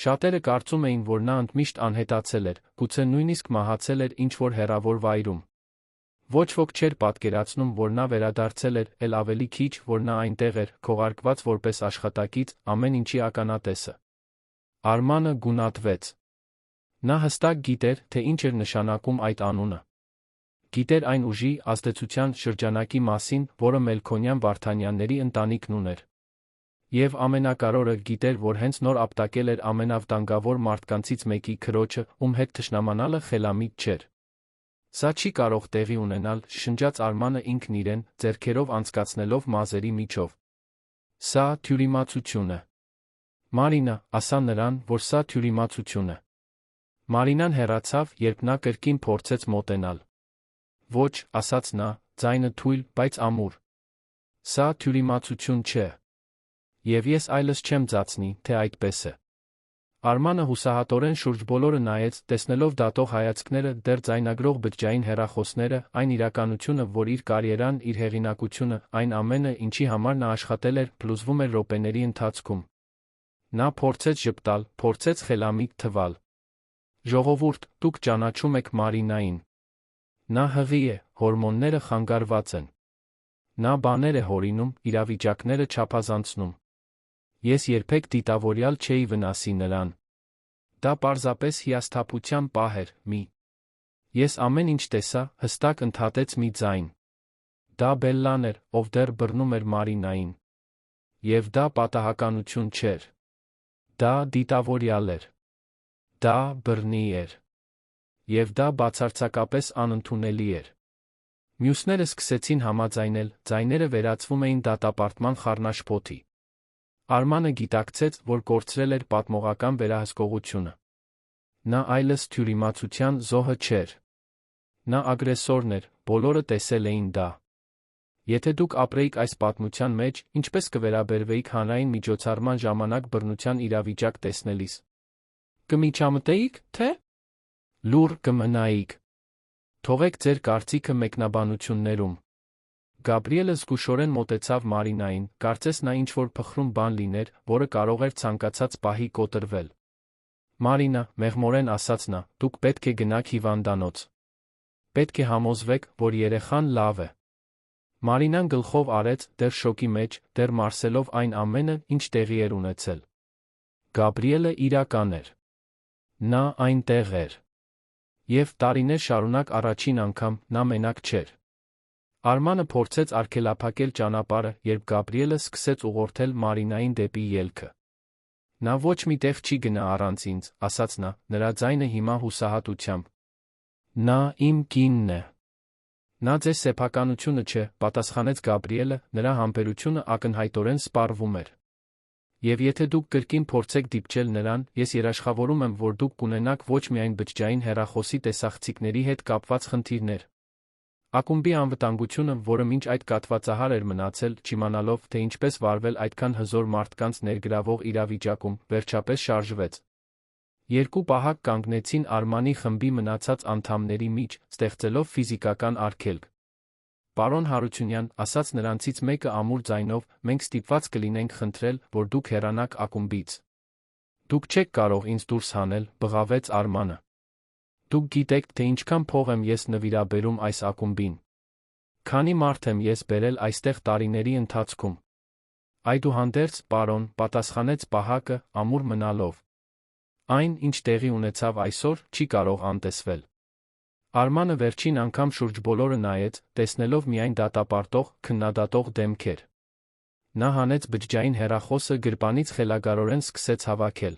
Շատերը կարծում էին, որ նա ընդմիշտ անհետացել էր, գուցե նույնիսկ մահացել էր ինչ-որ հեռավոր վայրում։ Ոչ ոք չէր պատկերացնում, որ նա վերադարձել էր, էլ ավելի քիչ, որ նա այնտեղ էր, քողարկված որպես աշխատակից, ամեն ինչի ականատեսը։ Արմանը գունատվեց։ Նա հստակ գիտեր, թե ինչ էր նշանակում այդ անունը։ Գիտեր այն ուժի, ազդեցության շրջանակի մասին, որը Մելքոնյան Վարդանյանների ընտանիքն ուներ։ Եվ ամենակարևորը գիտեր, որ հենց նոր ապտակել էր ամենավտանգավոր մարդկանցից մեկի քրոջը, ում հետ թշնամանալը խելամիտ չէր։ Սա չի կարող տեղի ունենալ, շշնջաց Արմանը ինքն իրեն, ձեռքերով անցկացնելով մազերի միջով։ Սա թյուրիմացություն է։ Մարինա, ասա նրան, որ սա թյուրիմացություն է։ Մարինան հեռացավ, երբ նա կրկին փորձեց մոտենալ։ Ոչ, ասաց նա, ձայնը թույլ, բայց ամուր։ Սա թյուրիմացություն չէ։ Եվ ես այլս չեմ ձացնի, թե այդպես է։ Արմանը հուսահատորեն շուրջ բոլորը նայեց, տեսնելով դատող հայացքները, դեռ ձայնագրող բջջային հեռախոսները, այն իրականությունը, որ իր կարիերան, իր հեղինակությունը, այն ամենը, ինչի համար նա աշխատել էր, փլուզվում էր րոպեների ընթացքում։ Նա փորձեց ժպտալ, փորձեց խելամիտ թվալ։ Ժողովուրդ, դուք ճանաչում եք Մարինային։ Նա հղի է, հորմոնները խանգարված են։ Նա բաներ է հորինում, իրավիճակները չափազանցնում։ Ես երբեք դիտավորյալ չէի վնասի նրան։ Դա պարզապես հիասթափության պահ էր, մի։ Ես ամեն ինչ տեսա, հստակ ընդհատեց մի ձայն։ Դա Բելլան էր, ով դեռ բռնում էր Մարինային։ Եվ դա պատահականություն չէր։ Դա դիտավորյալ էր։ Դա բռնի էր։ Եվ դա բացարձակապես անընդունելի էր։ Մյուսները սկսեցին համաձայնել, ձայները վերածվում էին դատապարտման խառնաշփոթի։ Արմանը գիտակցեց, որ կորցրել էր պատմողական վերահսկողությունը։ Նա այլս թյուրիմացության զոհը չէր։ Նա ագրեսորն էր, բոլորը տեսել էին դա։ Եթե դուք ապրեիք այս պատմության մեջ, ինչպես կվերաբերվեիք հանրային միջոցառման ժամանակ բռնության իրավիճակ տեսնելիս։ Կմիջամտեիք, թե՞ լուռ կմնայիք։ Թողեք ձեր կարծիքը մեկնաբանություններում։ Գաբրիելը զգուշորեն մոտեցավ Մարինային, կարծես նա ինչ-որ փխրուն բան լիներ, որը կարող էր ցանկացած պահի կոտրվել։ Մարինա, մեղմորեն ասաց նա, դուք պետք է գնաք հիվանդանոց։ Պետք է համոզվեք, որ երեխան լավ է։ Մարինան գլխով արեց, դեռ շոկի մեջ, դեռ մարսելով այն ամենը, ինչ տեղի էր ունեցել։ Գաբրիելը իրական էր։ Նա այնտեղ էր։ Եվ տարիներ շարունակ առաջին անգամ նա մենակ չէր։ Արմանը փորձեց արգելափակել ճանապարհը, երբ Գաբրիելը սկսեց ուղղորդել Մարինային դեպի ելքը։ Նա ոչ մի տեղ չի գնա առանց ինձ, ասաց նա, նրա ձայնը հիմա հուսահատությամբ։ Նա իմ կինն է։ Նա ձեզ սեփականությունը չէ, պատասխանեց Գաբրիելը, նրա համբերությունը ակնհայտորեն սպառվում էր։ Եվ եթե դուք կրկին փորձեք դիպչել նրան, ես երաշխավորում եմ, որ դուք կունենաք ոչ միայն բջջային հեռախոսի տեսախցիկների հետ կապված խնդիրներ։ Ակումբի անվտանգությունը, որը մինչ այդ կատվածահար էր մնացել, չիմանալով, թե ինչպես վարվել այդքան հզոր մարդկանց ներգրավող իրավիճակում, վերջապես շարժվեց։ Երկու պահակ կանգնեցին Արմանի խմբի մնացած անդամների միջ, ստեղծելով ֆիզիկական արգելք։ Պարոն Հարությունյան, ասաց նրանցից մեկը ամուր ձայնով, մենք ստիպված կլինենք խնդրել, որ դուք հեռանաք ակումբից։ Դուք չեք կարող ինձ դուրս հանել, բղավեց Արմանը։ Դուք գիտեք, թե ինչքան փող եմ ես նվիրաբերում այս ակումբին։ Քանի մարդ եմ ես բերել այստեղ տարիների ընթացքում։ Այդուհանդերձ, պարոն, պատասխանեց պահակը, ամուր մնալով։ Այն, ինչ տեղի ունեցավ այսօր, չի կարող անտեսվել։ Արմանը վերջին անգամ շուրջ բոլորը նայեց, տեսնելով միայն դատապարտող, քննադատող դեմքեր։ Նա հանեց բջջային հեռախոսը գրպանից խելագարորեն սկսեց հավաքել։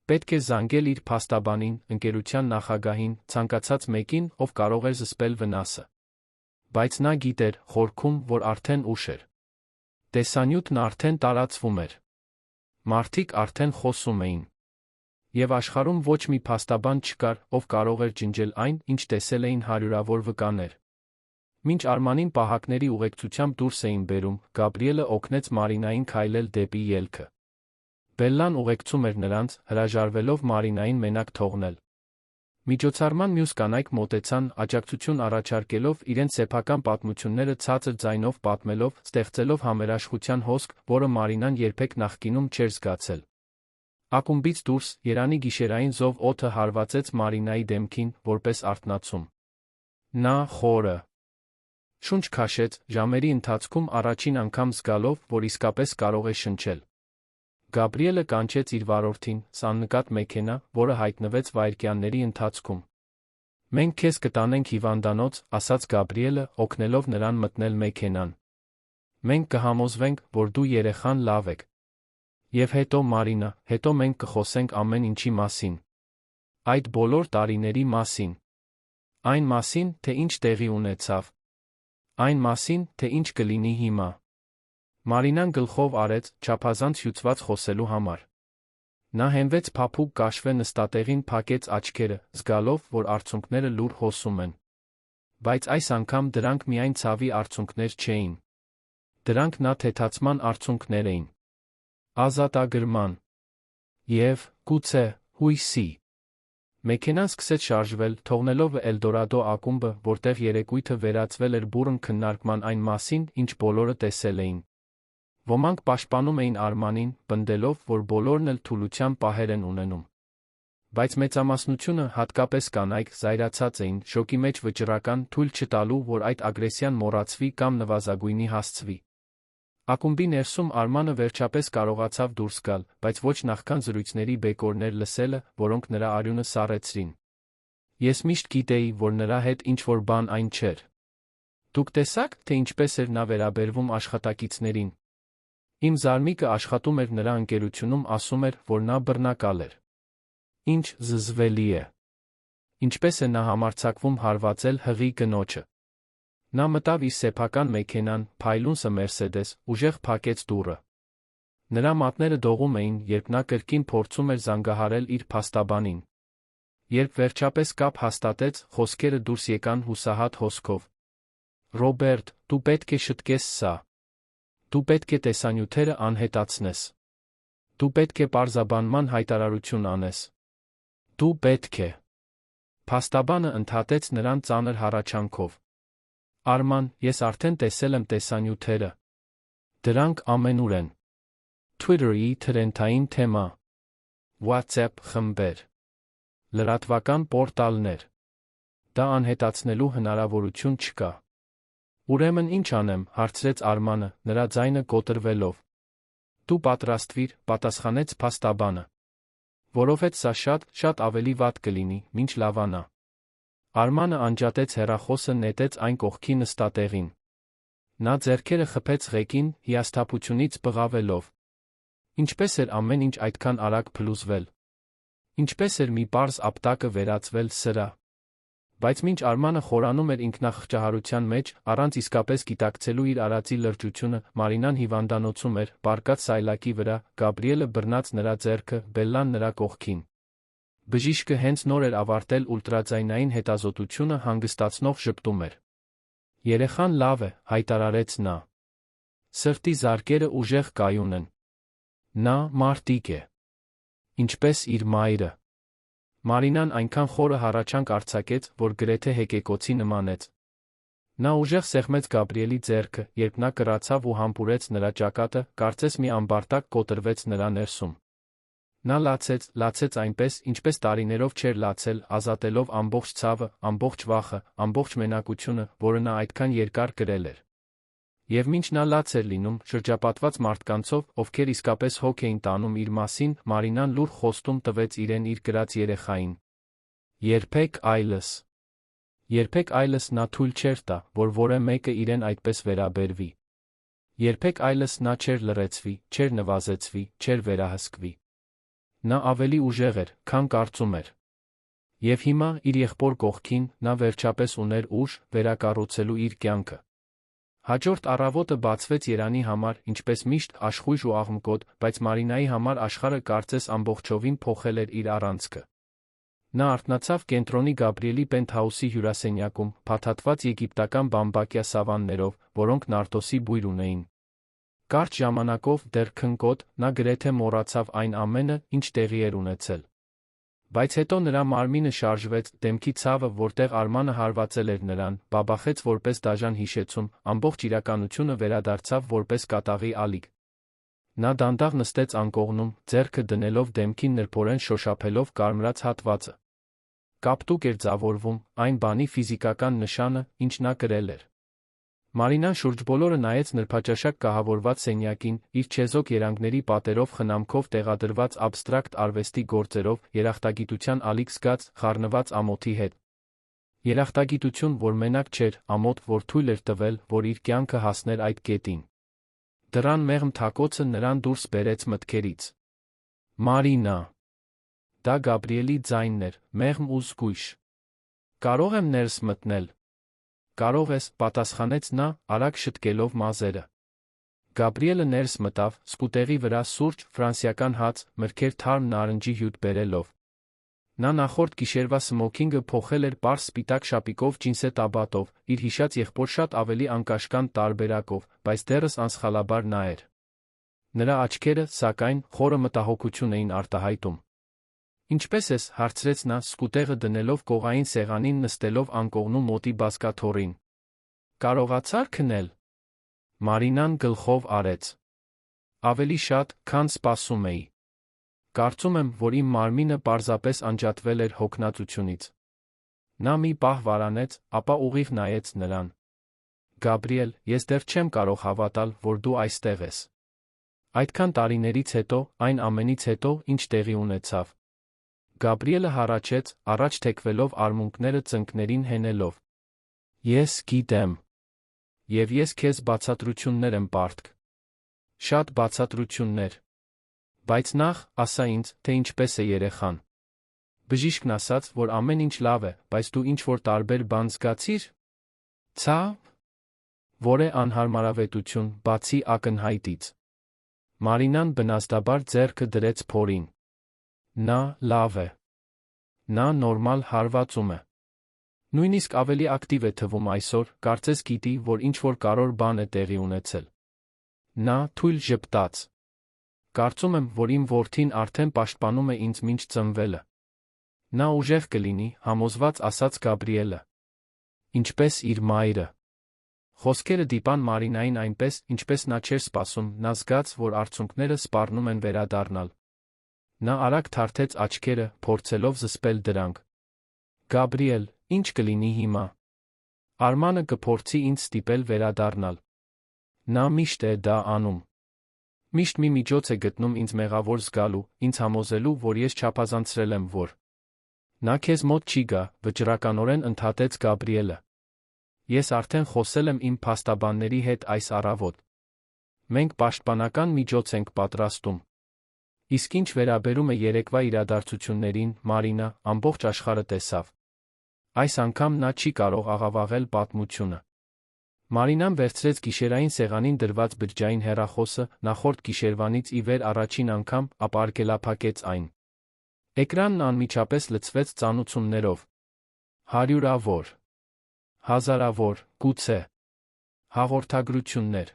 Պետք է զանգել իր փաստաբանին, ընկերության նախագահին, ցանկացած մեկին, ով կարող էր զսպել վնասը։ Բայց նա գիտեր, խորքում, որ արդեն ուշ էր։ Տեսանյութն արդեն տարածվում էր։ Մարդիկ արդեն խոսում էին։ Եվ աշխարհում ոչ մի փաստաբան չկար, ով կարող էր ջնջել այն, ինչ տեսել էին հարյուրավոր վկաներ։ Մինչ Արմանին պահակների ուղեկցությամբ դուրս էին բերում, Գաբրիելը օգնեց Մարինային քայլել դեպի ելքը։ Բելլան ուղեկցում էր նրանց, հրաժարվելով Մարինային մենակ թողնել։ Միջոցառման մյուս կանայք մոտեցան, աջակցություն առաջարկելով, իրենց սեփական պատմությունները ցածր ձայնով պատմելով, ստեղծելով համերաշխության հոսք, որը Մարինան երբեք նախկինում չէր զգացել։ Ակումբից դուրս, Երանի գիշերային զով օդը հարվածեց Մարինայի դեմքին, որպես արթնացում։ Նա խորը շունչ քաշեց, ժամերի ընթացքում առաջին անգամ զգալով, որ իսկապես կարող է շնչել։ Գաբրիելը կանչեց իր վարորդին, սաննկատ մեքենա, որը հայտնվեց վայրկյանների ընթացքում։ Մենք քեզ կտանենք հիվանդանոց, ասաց Գաբրիելը, օգնելով նրան մտնել մեքենան։ Մենք կհամոզվենք, որ դու երեխան լավ եք։ Եվ հետո Մարինա, հետո մենք կխոսենք ամեն ինչի մասին։ Այդ բոլոր տարիների մասին։ Այն մասին, թե ինչ տեղի ունեցավ։ Այն մասին, թե ինչ կլինի հիմա։ Մարինան գլխով արեց, չափազանց հյուծված խոսելու համար։ Նա հենվեց փափուկ կաշվե նստատեղին, փակեց աչքերը, զգալով, որ արցունքները լուր հոսում են։ Բայց այս անգամ դրանք միայն ցավի արցունքներ չէին։ Դրանք նա թեթացման արցունքներ էին։ Ազատագրման։ Եվ, գուցե, հույսի։ Մեքենան սկսեց շարժվել, թողնելով Էլդորադո ակումբը, որտեղ երեկույթը վերածվել էր բուռն քննարկման այն մասին, ինչ բոլորը տեսել էին։ Ոմանք պաշտպանում էին Արմանին, պնդելով, որ բոլորն էլ թուլության պահեր են ունենում։ Բայց մեծամասնությունը, հատկապես կանայք, զայրացած էին, շոկի մեջ վճռական, թույլ չտալու, որ այդ ագրեսիան մոռացվի կամ նվազագույնի հասցվի։ Ակումբի ներսում Արմանը վերջապես կարողացավ դուրս գալ, բայց ոչ նախքան զրույցների բեկորներ լսելը, որոնք նրա արյունը սառեցրին։ Ես միշտ գիտեի, որ նրա հետ ինչ-որ բան այն չէր։ Դուք տեսաք, թե ինչպես էր նա վերաբերվում աշխատակիցներին։ Իմ զարմիկը աշխատում էր նրա ընկերությունում, ասում էր, որ նա բռնակալ էր։ Ինչ զզվելի է։ Ինչպես է նա համարձակվում հարվածել հղի կնոջը։ Նա մտավ իր սեփական մեքենան, փայլունսը Մերսեդես, ուժեղ փակեց դուռը։ Նրա մատները դողում էին, երբ նա կրկին փորձում էր զանգահարել իր փաստաբանին։ Երբ վերջապես կապ հաստատեց, խոսքերը դուրս եկան հուսահատ հոսքով։ Ռոբերտ, դու պետք է շտկես սա։ Դու պետք է տեսանյութերը անհետացնես։ Դու պետք է պարզաբանման հայտարարություն անես։ Դու պետք է։ Փաստաբանը ընդհատեց նրան ծանր հառաչանքով։ Արման, ես արդեն տեսել եմ տեսանյութերը։ Դրանք ամենուր են։ Twitter-ի թրենդային թեմա։ WhatsApp խմբեր։ Լրատվական պորտալներ։ Դա անհետացնելու հնարավորություն չկա։ Ուրեմն ինչ անեմ, հարցրեց Արմանը, նրա ձայնը կոտրվելով։ Դու պատրաստվիր, պատասխանեց փաստաբանը։ Որովհետև սա շատ ավելի վատ կլինի, մինչ լավանա։ Արմանը անջատեց հեռախոսը, նետեց այն կողքի նստատեղին։ Նա ձեռքերը խփեց ղեկին, հիասթափությունից բղավելով։ Ինչպես էր ամեն ինչ այդքան արագ փլուզվել։ Ինչպես էր մի պարզ ապտակը վերածվել սրա։ Բայց մինչ Արմանը խորանում էր ինքնախղճահարության մեջ, առանց իսկապես գիտակցելու իր արածի լրջությունը, Մարինան հիվանդանոցում էր, պառկած սայլակի վրա, Գաբրիելը բռնած նրա ձեռքը, Բելլան նրա կողքին։ Բժիշկը հենց նոր էր ավարտել ուլտրաձայնային հետազոտությունը, հանգստացնող ժպտում էր։ Երեխան լավ է, հայտարարեց նա։ Սրտի զարկերը ուժեղ կայուն են։ Նա մարտիկ է։ Ինչպես իր մայրը։ Մարինան այնքան խորը հառաչանք արձակեց, որ գրեթե հեկեկոցի նմանեց։ Նա ուժեղ սեղմեց Գաբրիելի ձեռքը, երբ նա կռացավ ու համբուրեց նրա ճակատը, կարծես մի ամբարտակ կոտրվեց նրա ներսում։ Նա լացեց այնպես, ինչպես տարիներով չէր լացել, ազատելով ամբողջ ցավը, ամբողջ վախը, ամբողջ մենակությունը, որը նա այդքան երկար կրել էր։ Եվ մինչ նա լաց էր լինում, շրջապատված մարդկանցով, ովքեր իսկապես հոգ էին տանում իր մասին, Մարինան լուր խոստում տվեց իրեն իր կրած երեխային։ Երբեք այլս։ Երբեք այլս նա թույլ չէր տա, որ որևէ մեկը իրեն այդպես վերաբերվի։ Երբեք այլս նա չէր լռեցվի, չէր նվազեցվի, չէր վերահսկվի։ Նա ավելի ուժեղ էր, քան կարծում էր։ Եվ հիմա, իր եղբոր կողքին, նա վերջապես ուներ ուժ վերակառուցելու իր կյանքը։ Հաջորդ առավոտը բացվեց Երանի համար, ինչպես միշտ, աշխույժ ու աղմկոտ, բայց Մարինայի համար աշխարհը կարծես ամբողջովին փոխել էր իր առանցքը։ Նա արթնացավ կենտրոնի Գաբրիելի պենթհաուսի հյուրասենյակում, փաթաթված եգիպտական բամբակյա սավաններով, որոնք նարտոսի բույր ունեին։ Կարճ ժամանակով, դեռ քնկոտ, նա գրեթե մոռացավ այն ամենը, ինչ տեղի էր ունեցել։ Բայց հետո նրա մարմինը շարժվեց, դեմքի ցավը, որտեղ Արմանը հարվածել էր նրան, բաբախեց որպես դաժան հիշեցում, ամբողջ իրականությունը վերադարձավ որպես կատաղի ալիք։ Նա դանդաղ նստեց անկողնում, ձեռքը դնելով դեմքին նրբորեն շոշափելով կարմրած հատվածը։ Կապտուկ էր ձավորվում, այն բանի ֆիզիկական նշանը, ինչ նա կրել էր։ Մարինան շուրջբոլորը նայեց նրբաճաշակ կահավորված սենյակին, իր չեզոք երանգների պատերով խնամքով տեղադրված աբստրակտ արվեստի գործերով, երախտագիտության ալիք զգաց, խառնված ամոթի հետ։ Երախտագիտություն, որ մենակ չէր, ամոթ, որ թույլ էր տվել, որ իր կյանքը հասներ այդ կետին։ Դռան մեղմ թակոցը նրան դուրս բերեց մտքերից։ Մարինա։ Դա Գաբրիելի ձայնն էր, մեղմ ու զգույշ։ Կարող եմ ներս մտնել։ Կարող ես, պատասխանեց նա, արագ շտկելով մազերը։ Գաբրիելը ներս մտավ, սկուտեղի վրա սուրճ, ֆրանսիական հաց, մրգեր թարմ նարնջի հյութ բերելով։ Նա նախորդ գիշերվա սմոքինգը փոխել էր պարզ սպիտակ շապիկով ջինսե տաբատով, իր հիշած եղբոր շատ ավելի անկաշկանդ տարբերակով, բայց դեռս անսխալաբար նա էր։ Նրա աչքերը, սակայն, խորը մտահոգություն էին արտահայտում։ Ինչպե՞ս ես, հարցրեց նա, սկուտեղը դնելով կողային սեղանին նստելով անկողնու մոտի բազկաթոռին։ Կարողացա՞ր քնել։ Մարինան գլխով արեց։ Ավելի շատ, քան սպասում էի։ Կարծում եմ, որ իմ մարմինը պարզապես անջատվել էր հոգնածությունից։ Նա մի պահ վարանեց, ապա ուղիղ նայեց նրան։ Գաբրիել, ես դեռ չեմ կարող հավատալ, որ դու այստեղ ես։ Այդքան տարիներից հետո, այն ամենից հետո, ինչ տեղի ունեցավ։ Գաբրիելը հառաչեց, առաջ թեքվելով արմունկները ծնկներին հենելով։ Ես գիտեմ։ Եվ ես քեզ բացատրություններ եմ պարտք։ Շատ բացատրություններ։ Բայց նախ, ասա ինձ, թե ինչպես է երեխան։ Բժիշկն ասաց, որ ամեն ինչ լավ է, բայց դու ինչ-որ տարբեր բան զգացիր։ Ցավ։ Որ է անհարմարավետություն, բացի ակնհայտից։ Մարինան բնազդաբար ձեռքը դրեց փորին։ Նա լավ է։ Նա նորմալ հարվածում է։ Նույնիսկ ավելի ակտիվ է թվում այսօր, կարծես գիտի, որ ինչ-որ կարևոր բան է տեղի ունեցել։ Նա թույլ ժպտաց։ Կարծում եմ, որ իմ որդին արդեն պաշտպանում է ինձ մինչ ծնվելը։ Նա ուժեղ կլինի, համոզված ասաց Գաբրիելը։ Ինչպես իր մայրը։ Խոսքերը դիպան Մարինային այնպես, ինչպես նա չէր սպասում, նա զգաց, որ արցունքները սպառնում են վերադառնալ։ Նա արագ թարթեց աչքերը, փորձելով զսպել դրանք։ Գաբրիել, ինչ կլինի հիմա։ Արմանը կփորձի ինձ ստիպել վերադառնալ։ Նա միշտ է դա անում։ Միշտ մի միջոց է գտնում ինձ մեղավոր զգալու, ինձ համոզելու, որ ես չափազանցրել եմ, որ։ Նա քեզ մոտ չի գա, վճռականորեն ընդհատեց Գաբրիելը։ Ես արդեն խոսել եմ իմ փաստաբանների հետ այս առավոտ։ Մենք պաշտպանական միջոց ենք պատրաստում։ Իսկ ինչ վերաբերում է երեկվա իրադարձություններին, Մարինա, ամբողջ աշխարհը տեսավ։ Այս անգամ նա չի կարող աղավաղել պատմությունը։ Մարինան վերցրեց գիշերային սեղանին դրված բջջային հեռախոսը, նախորդ գիշերվանից ի վեր առաջին անգամ, ապա արգելափակեց այն։ Էկրանն անմիջապես լցվեց ծանուցումներով։ Հարյուրավոր, հազարավոր, գուցե։ Հաղորդագրություններ։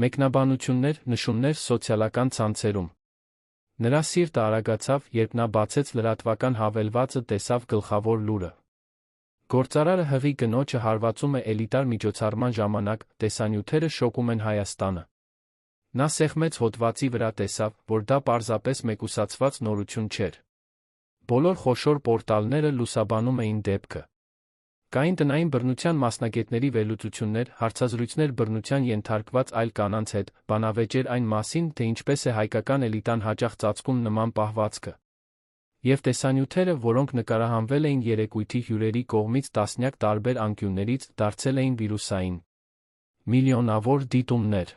Մեկնաբանություններ, նշումներ սոցիալական ցանցերում։ Նրա սիրտը արագացավ, երբ նա բացեց լրատվական հավելվածը, տեսավ գլխավոր լուրը։ Գործարարը հղի կնոջը հարվածում է էլիտար միջոցառման ժամանակ, տեսանյութերը շոկում են Հայաստանը։ Նա սեղմեց հոդվածի վրա տեսավ, որ դա պարզապես մեկուսացված նորություն չէր։ Բոլոր խոշոր պորտալները լուսաբանում էին դեպքը։ Կային տնային բռնության մասնագետների վերլուծություններ, հարցազրույցներ բռնության ենթարկված այլ կանանց հետ, բանավեճեր այն մասին, թե ինչպես է հայկական էլիտան հաճախ ծածկում նման պահվածքը։ Եվ տեսանյութերը, որոնք նկարահանվել էին երեկույթի հյուրերի կողմից տասնյակ տարբեր անկյուններից, դարձել էին վիրուսային։ Միլիոնավոր դիտումներ։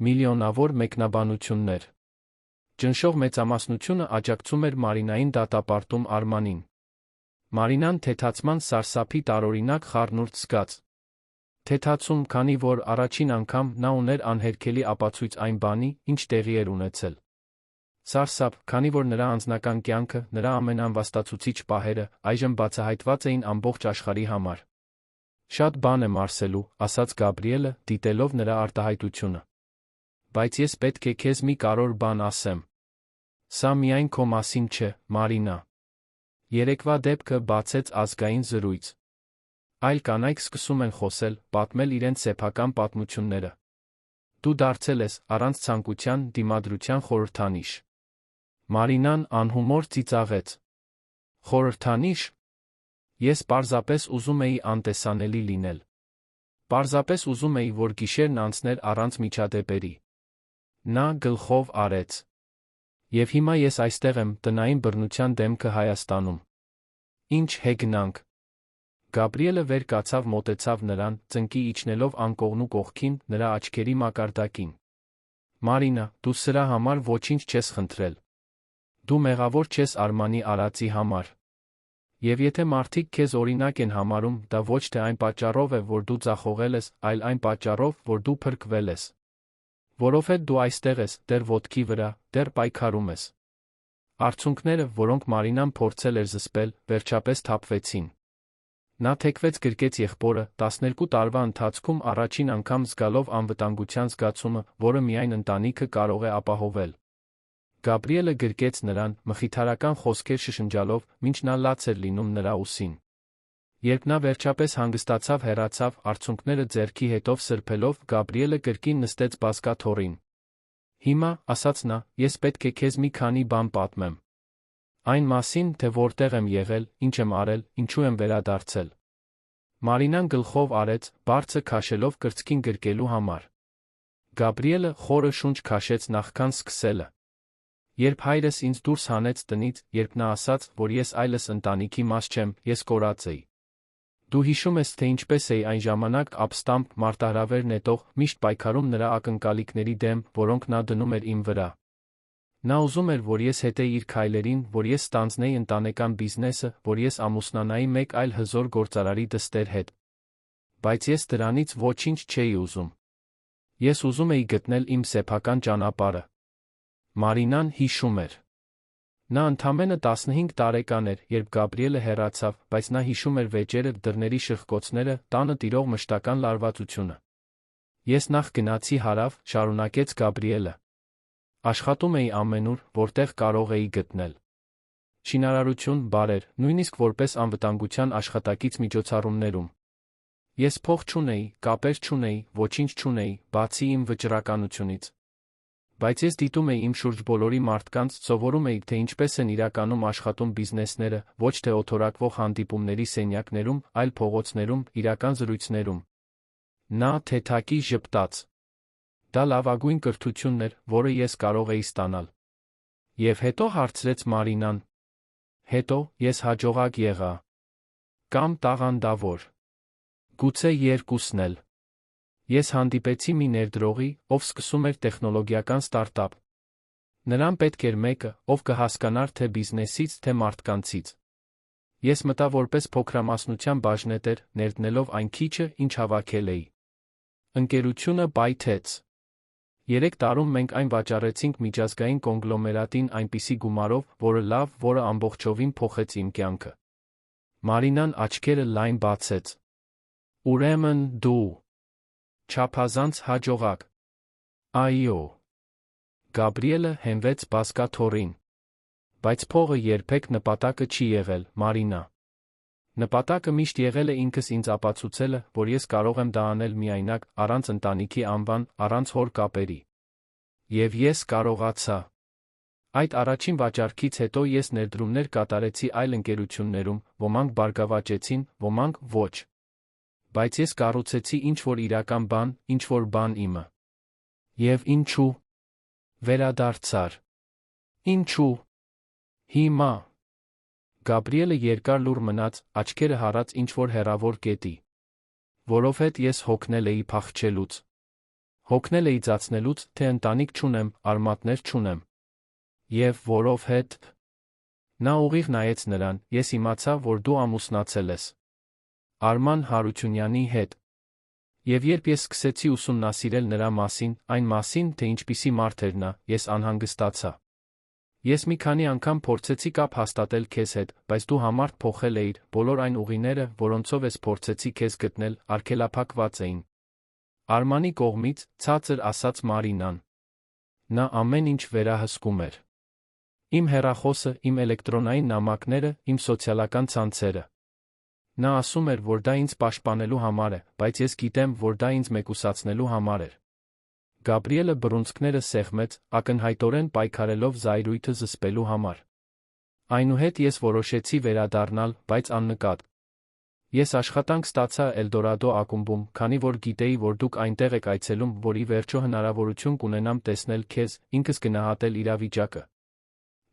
Միլիոնավոր մեկնաբանություններ։ Ճնշող մեծամասնությունը աջակցում էր Մարինային դատապարտում Արմանին։ Մարինան թեթացման սարսափի տարօրինակ խառնուրդ զգաց։ Թեթացում, քանի որ առաջին անգամ նա ուներ անհերքելի ապացույց այն բանի, ինչ տեղի էր ունեցել։ Սարսափ, քանի որ նրա անձնական կյանքը, նրա ամենաանվաստացուցիչ պահերը, այժմ բացահայտված էին ամբողջ աշխարհի համար։ Շատ բան եմ ասելու, ասաց Գաբրիելը, դիտելով նրա արտահայտությունը։ Բայց ես պետք է քեզ մի կարևոր բան ասեմ։ Սա միայն քո մասին չէ, Մարինա։ Երեկվա դեպքը բացեց ազգային զրույց։ Այլ կանայք սկսում են խոսել, պատմել իրենց սեփական պատմությունները։ Դու դարձել ես, առանց ցանկության, դիմադրության խորհրդանիշ։ Մարինան անհումոր ծիծաղեց։ Խորհրդանիշ։ Ես պարզապես ուզում էի անտեսանելի լինել։ Պարզապես ուզում էի, որ գիշերն անցներ առանց միջադեպերի։ Նա գլխով արեց։ Եվ հիմա ես այստեղ եմ, տնային բռնության դեմքը Հայաստանում։ Ինչ հեգնանք։ Գաբրիելը վեր կացավ, մոտեցավ նրան, ծնկի իջնելով անկողնու կողքին, նրա աչքերի մակարդակին։ Մարինա, դու սրա համար ոչինչ չես խնդրել։ Դու մեղավոր չես Արմանի արածի համար։ Եվ եթե մարդիկ քեզ օրինակ են համարում, դա ոչ թե այն պատճառով է, որ դու ձախողել ես, այլ այն պատճառով, որ դու փրկվել ես։ Որովհետև դու այստեղ ես, դեռ ոտքի վրա, դեռ պայքարում ես։ Արցունքները, որոնք Մարինան փորձել էր զսպել, վերջապես թափվեցին։ Նա թեքվեց գրկեց եղբորը, 12 տարվա ընթացքում առաջին անգամ զգալով անվտանգության զգացումը, որը միայն ընտանիքը կարող է ապահովել։ Գաբրիելը գրկեց նրան, մխիթարական խոսքեր շշնջալով, մինչ նա լաց էր լինում նրա ուսին։ Երբ նա վերջապես հանգստացավ, հեռացավ, արցունքները ձեռքի հետով սրբելով, Գաբրիելը կրկին նստեց բազկաթոռին։ Հիմա, ասաց նա, ես պետք է քեզ մի քանի բան պատմեմ։ Այն մասին, թե որտեղ եմ եղել, ինչ եմ արել, ինչու եմ վերադարձել։ Մարինան գլխով արեց, բարձը քաշելով կրծքին գրկելու համար։ Գաբրիելը խորը շունչ քաշեց նախքան սկսելը։ Երբ հայրս ինձ դուրս հանեց տնից, երբ նա ասաց, որ ես այլս ընտանիքի մաս չեմ, ես կորած էի։ Դու հիշում ես, թե ինչպես էի այն ժամանակ ապստամբ, մարտահրավեր նետող, միշտ պայքարում նրա ակնկալիքների դեմ, որոնք նա դնում էր իմ վրա։ Նա ուզում էր, որ ես հետեի իր քայլերին, որ ես ստանձնեի ընտանեկան բիզնեսը, որ ես ամուսնանայի մեկ այլ հզոր գործարարի դստեր հետ։ Բայց ես դրանից ոչինչ չէի ուզում։ Ես ուզում էի գտնել իմ սեփական ճանապարհը։ Մարինան հիշում էր։ Նա ընդամենը 15 տարեկան էր, երբ Գաբրիելը հեռացավ, բայց նա հիշում էր վեճերը, դռների շրխկոցները, տանը տիրող մշտական լարվածությունը։ Ես նախ գնացի հարավ, շարունակեց Գաբրիելը։ Աշխատում էի ամենուր, որտեղ կարող էի գտնել։ Շինարարություն, բարեր, նույնիսկ որպես անվտանգության աշխատակից միջոցառումներում։ Ես փող չունեի, կապեր չունեի, ոչինչ չունեի, բացի իմ վճռականությունից։ Բայց ես դիտում էի իմ շուրջ բոլորի մարդկանց, սովորում էի, թե ինչպես են իրականում աշխատում բիզնեսները, ոչ թե օթորակվող հանդիպումների սենյակներում, այլ փողոցներում, իրական զրույցներում։ Նա թեթակի ժպտաց։ Դա լավագույն կրթությունն էր, որը ես կարող էի ստանալ։ Եվ հետո հարցրեց Մարինան։ Հետո ես հաջողակ եղա։ Կամ տաղանդավոր։ Գուցե երկուսն էլ։ Ես հանդիպեցի մի ներդրողի, ով սկսում էր տեխնոլոգիական ստարտափ։ Նրան պետք էր մեկը, ով կհասկանար թե բիզնեսից, թե մարդկանցից։ Ես մտա որպես փոքրամասնության բաժնետեր, ներդնելով այն քիչը, ինչ հավաքել էի։ Ընկերությունը պայթեց։ 3 տարում մենք այն վաճառեցինք միջազգային կոնգլոմերատին այնպիսի գումարով, որը լավ, որը ամբողջովին փոխեց իմ կյանքը։ Մարինան աչքերը լայն բացեց։ Ուրեմն դու չափազանց հաջողակ։ Այո։ Գաբրիելը հենվեց բազկաթոռին։ Բայց փողը երբեք նպատակը չի եղել, Մարինա։ Նպատակը միշտ եղել է ինքս ինձ ապացուցելը, որ ես կարող եմ դա անել միայնակ, առանց ընտանիքի անվան, առանց հոր կապերի։ Եվ ես կարողացա։ Այդ առաջին վաճառքից հետո ես ներդրումներ կատարեցի այլ ընկերություններում, ոմանք բարգավաճեցին, ոմանք ոչ։ Բայց ես կառուցեցի ինչ-որ իրական բան, ինչ-որ բան իմը։ Եվ ինչու։ Վերադարձար։ Ինչու։ Հիմա։ Գաբրիելը երկար լուռ մնաց, աչքերը հառած ինչ-որ հեռավոր կետի։ Որովհետև ես հոգնել էի փախչելուց։ Հոգնել էի ձացնելուց, թե ընտանիք չունեմ, արմատներ չունեմ։ Եվ որով հետ։ Նա ուղիղ նայեց նրան, ես իմացա, որ դու ամուսնացել ես։ Արման Հարությունյանի հետ։ Եվ երբ ես սկսեցի ուսումնասիրել նրա մասին, այն մասին, թե ինչպիսի մարդ էր նա, ես անհանգստացա։ Ես մի քանի անգամ փորձեցի կապ հաստատել քեզ հետ, բայց դու համարդ փոխել էիր, բոլոր այն ուղիները, որոնցով ես փորձեցի քեզ գտնել, արգելափակված էին։ Արմանի կողմից, ցածր ասաց Մարինան։ Նա ամեն ինչ վերահսկում էր։ Իմ հեռախոսը, իմ էլեկտրոնային նամակները, իմ սոցիալական ցանցերը։ Նա ասում էր, որ դա ինձ պաշտպանելու համար է, բայց ես գիտեմ, որ դա ինձ մեկուսացնելու համար էր։ Գաբրիելը բռունցքները սեղմեց, ակնհայտորեն պայքարելով զայրույթը զսպելու համար։ Այնուհետ ես որոշեցի վերադառնալ, բայց աննկատ։ Ես աշխատանք ստացա Էլդորադո ակումբում, քանի որ գիտեի, որ դուք այնտեղ եք այցելում, որ ի վերջո հնարավորություն կունենամ տեսնել քեզ, ինքս գնահատել իրավիճակը։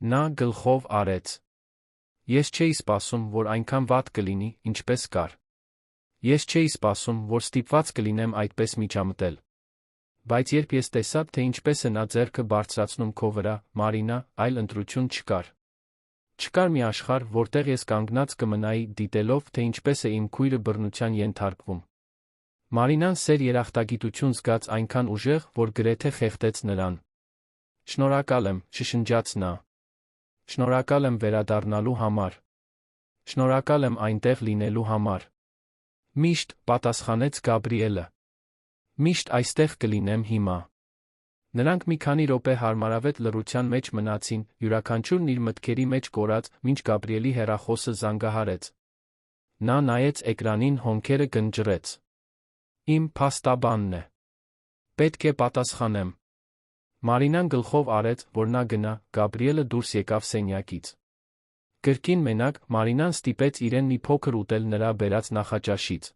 Նա գլխով արեց։ Ես չէի սպասում, որ այնքան վատ կլինի, ինչպես կար։ Ես չէի սպասում, որ ստիպված կլինեմ այդպես միջամտել։ Բայց երբ ես տեսա, թե ինչպես է նա ձեռքը բարձրացնում քո վրա, Մարինա, այլ ընտրություն չկար։ Չկար մի աշխարհ, որտեղ ես կանգնած կմնայի, դիտելով, թե ինչպես է իմ քույրը բռնության ենթարկվում։ Մարինան սեր երախտագիտություն զգաց այնքան ուժեղ, որ գրեթե խեղդեց նրան։ Շնորհակալ եմ, շշնջաց նա։ Շնորհակալ եմ վերադառնալու համար։ Շնորհակալ եմ այնտեղ լինելու համար։ Միշտ, պատասխանեց Գաբրիելը։ Միշտ այստեղ կլինեմ հիմա։ Նրանք մի քանի րոպե հարմարավետ լռության մեջ մնացին, յուրաքանչյուրն իր մտքերի մեջ կորած, մինչ Գաբրիելի հեռախոսը զանգահարեց։ Նա նայեց էկրանին, հոնքերը գնճռեց։ Իմ փաստաբանն է։ Պետք է պատասխանեմ։ Մարինան գլխով արեց, որ նա գնա, Գաբրիելը դուրս եկավ սենյակից։ Կրկին մենակ, Մարինան ստիպեց իրեն մի փոքր ուտել նրա բերած նախաճաշից։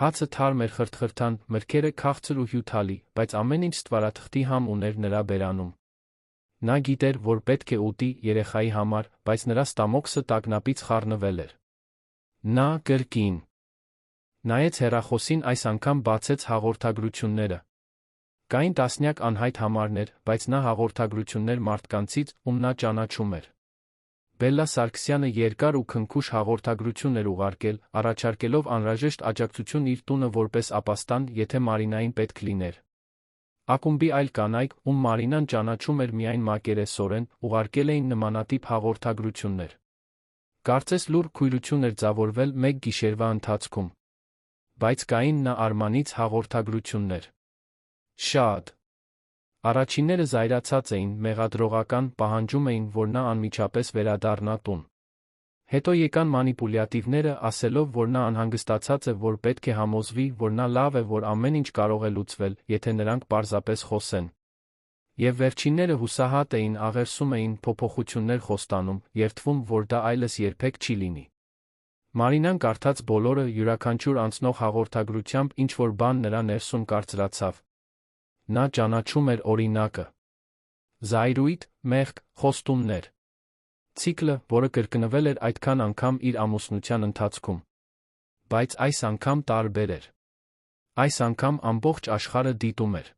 Հացը թարմ էր խրթխրթան, մրգերը քաղցր ու հյութալի, բայց ամեն ինչ ստվարաթղթի համ ուներ նրա բերանում։ Նա գիտեր, որ պետք է ուտի երեխայի համար, բայց նրա ստամոքսը տագնապից խառնվել էր։ Նա կրկին նայեց հեռախոսին, այս անգամ բացեց հաղորդագրությունները։ Կային տասնյակ անհայտ համարներ, բայց նա հաղորդագրություններ մարդկանցից, ում նա ճանաչում էր։ Բելլա Սարգսյանը երկար ու քնքուշ հաղորդագրություն էր ուղարկել, առաջարկելով անհրաժեշտ աջակցություն իր տունը որպես ապաստան, եթե Մարինային պետք լիներ։ Ակումբի այլ կանայք, ում Մարինան ճանաչում էր միայն մակերեսորեն, ուղարկել էին նմանատիպ հաղորդագրություններ։ Կարծես լուռ քույրություն էր ձավորվել մեկ գիշերվա ընթացքում։ Բայց կային նա Արմանից հաղորդագրություններ։ Շատ։ Առաջինները զայրացած էին, մեղադրողական, պահանջում էին, որ նա անմիջապես վերադառնա տուն։ Հետո եկան մանիպուլյատիվները, ասելով, որ նա անհանգստացած է, որ պետք է համոզվի, որ նա լավ է, որ ամեն ինչ կարող է լուծվել, եթե նրանք պարզապես խոսեն։ Եվ վերջինները հուսահատ էին, աղերսում էին, փոփոխություններ խոստանում, երդվում, որ դա այլս երբեք չի լինի։ Մարինան կարդաց բոլորը, յուրաքանչյուր անցնող հաղորդագրությամբ ինչ-որ բան նրա ներսում կարծրացավ։ Նա ճանաչում էր օրինակը։ Զայրույթ, մեղք, խոստումներ։ Ցիկլը, որը կրկնվել էր այդքան անգամ իր ամուսնության ընթացքում։ Բայց այս անգամ տարբեր էր։ Այս անգամ ամբողջ աշխարհը դիտում էր։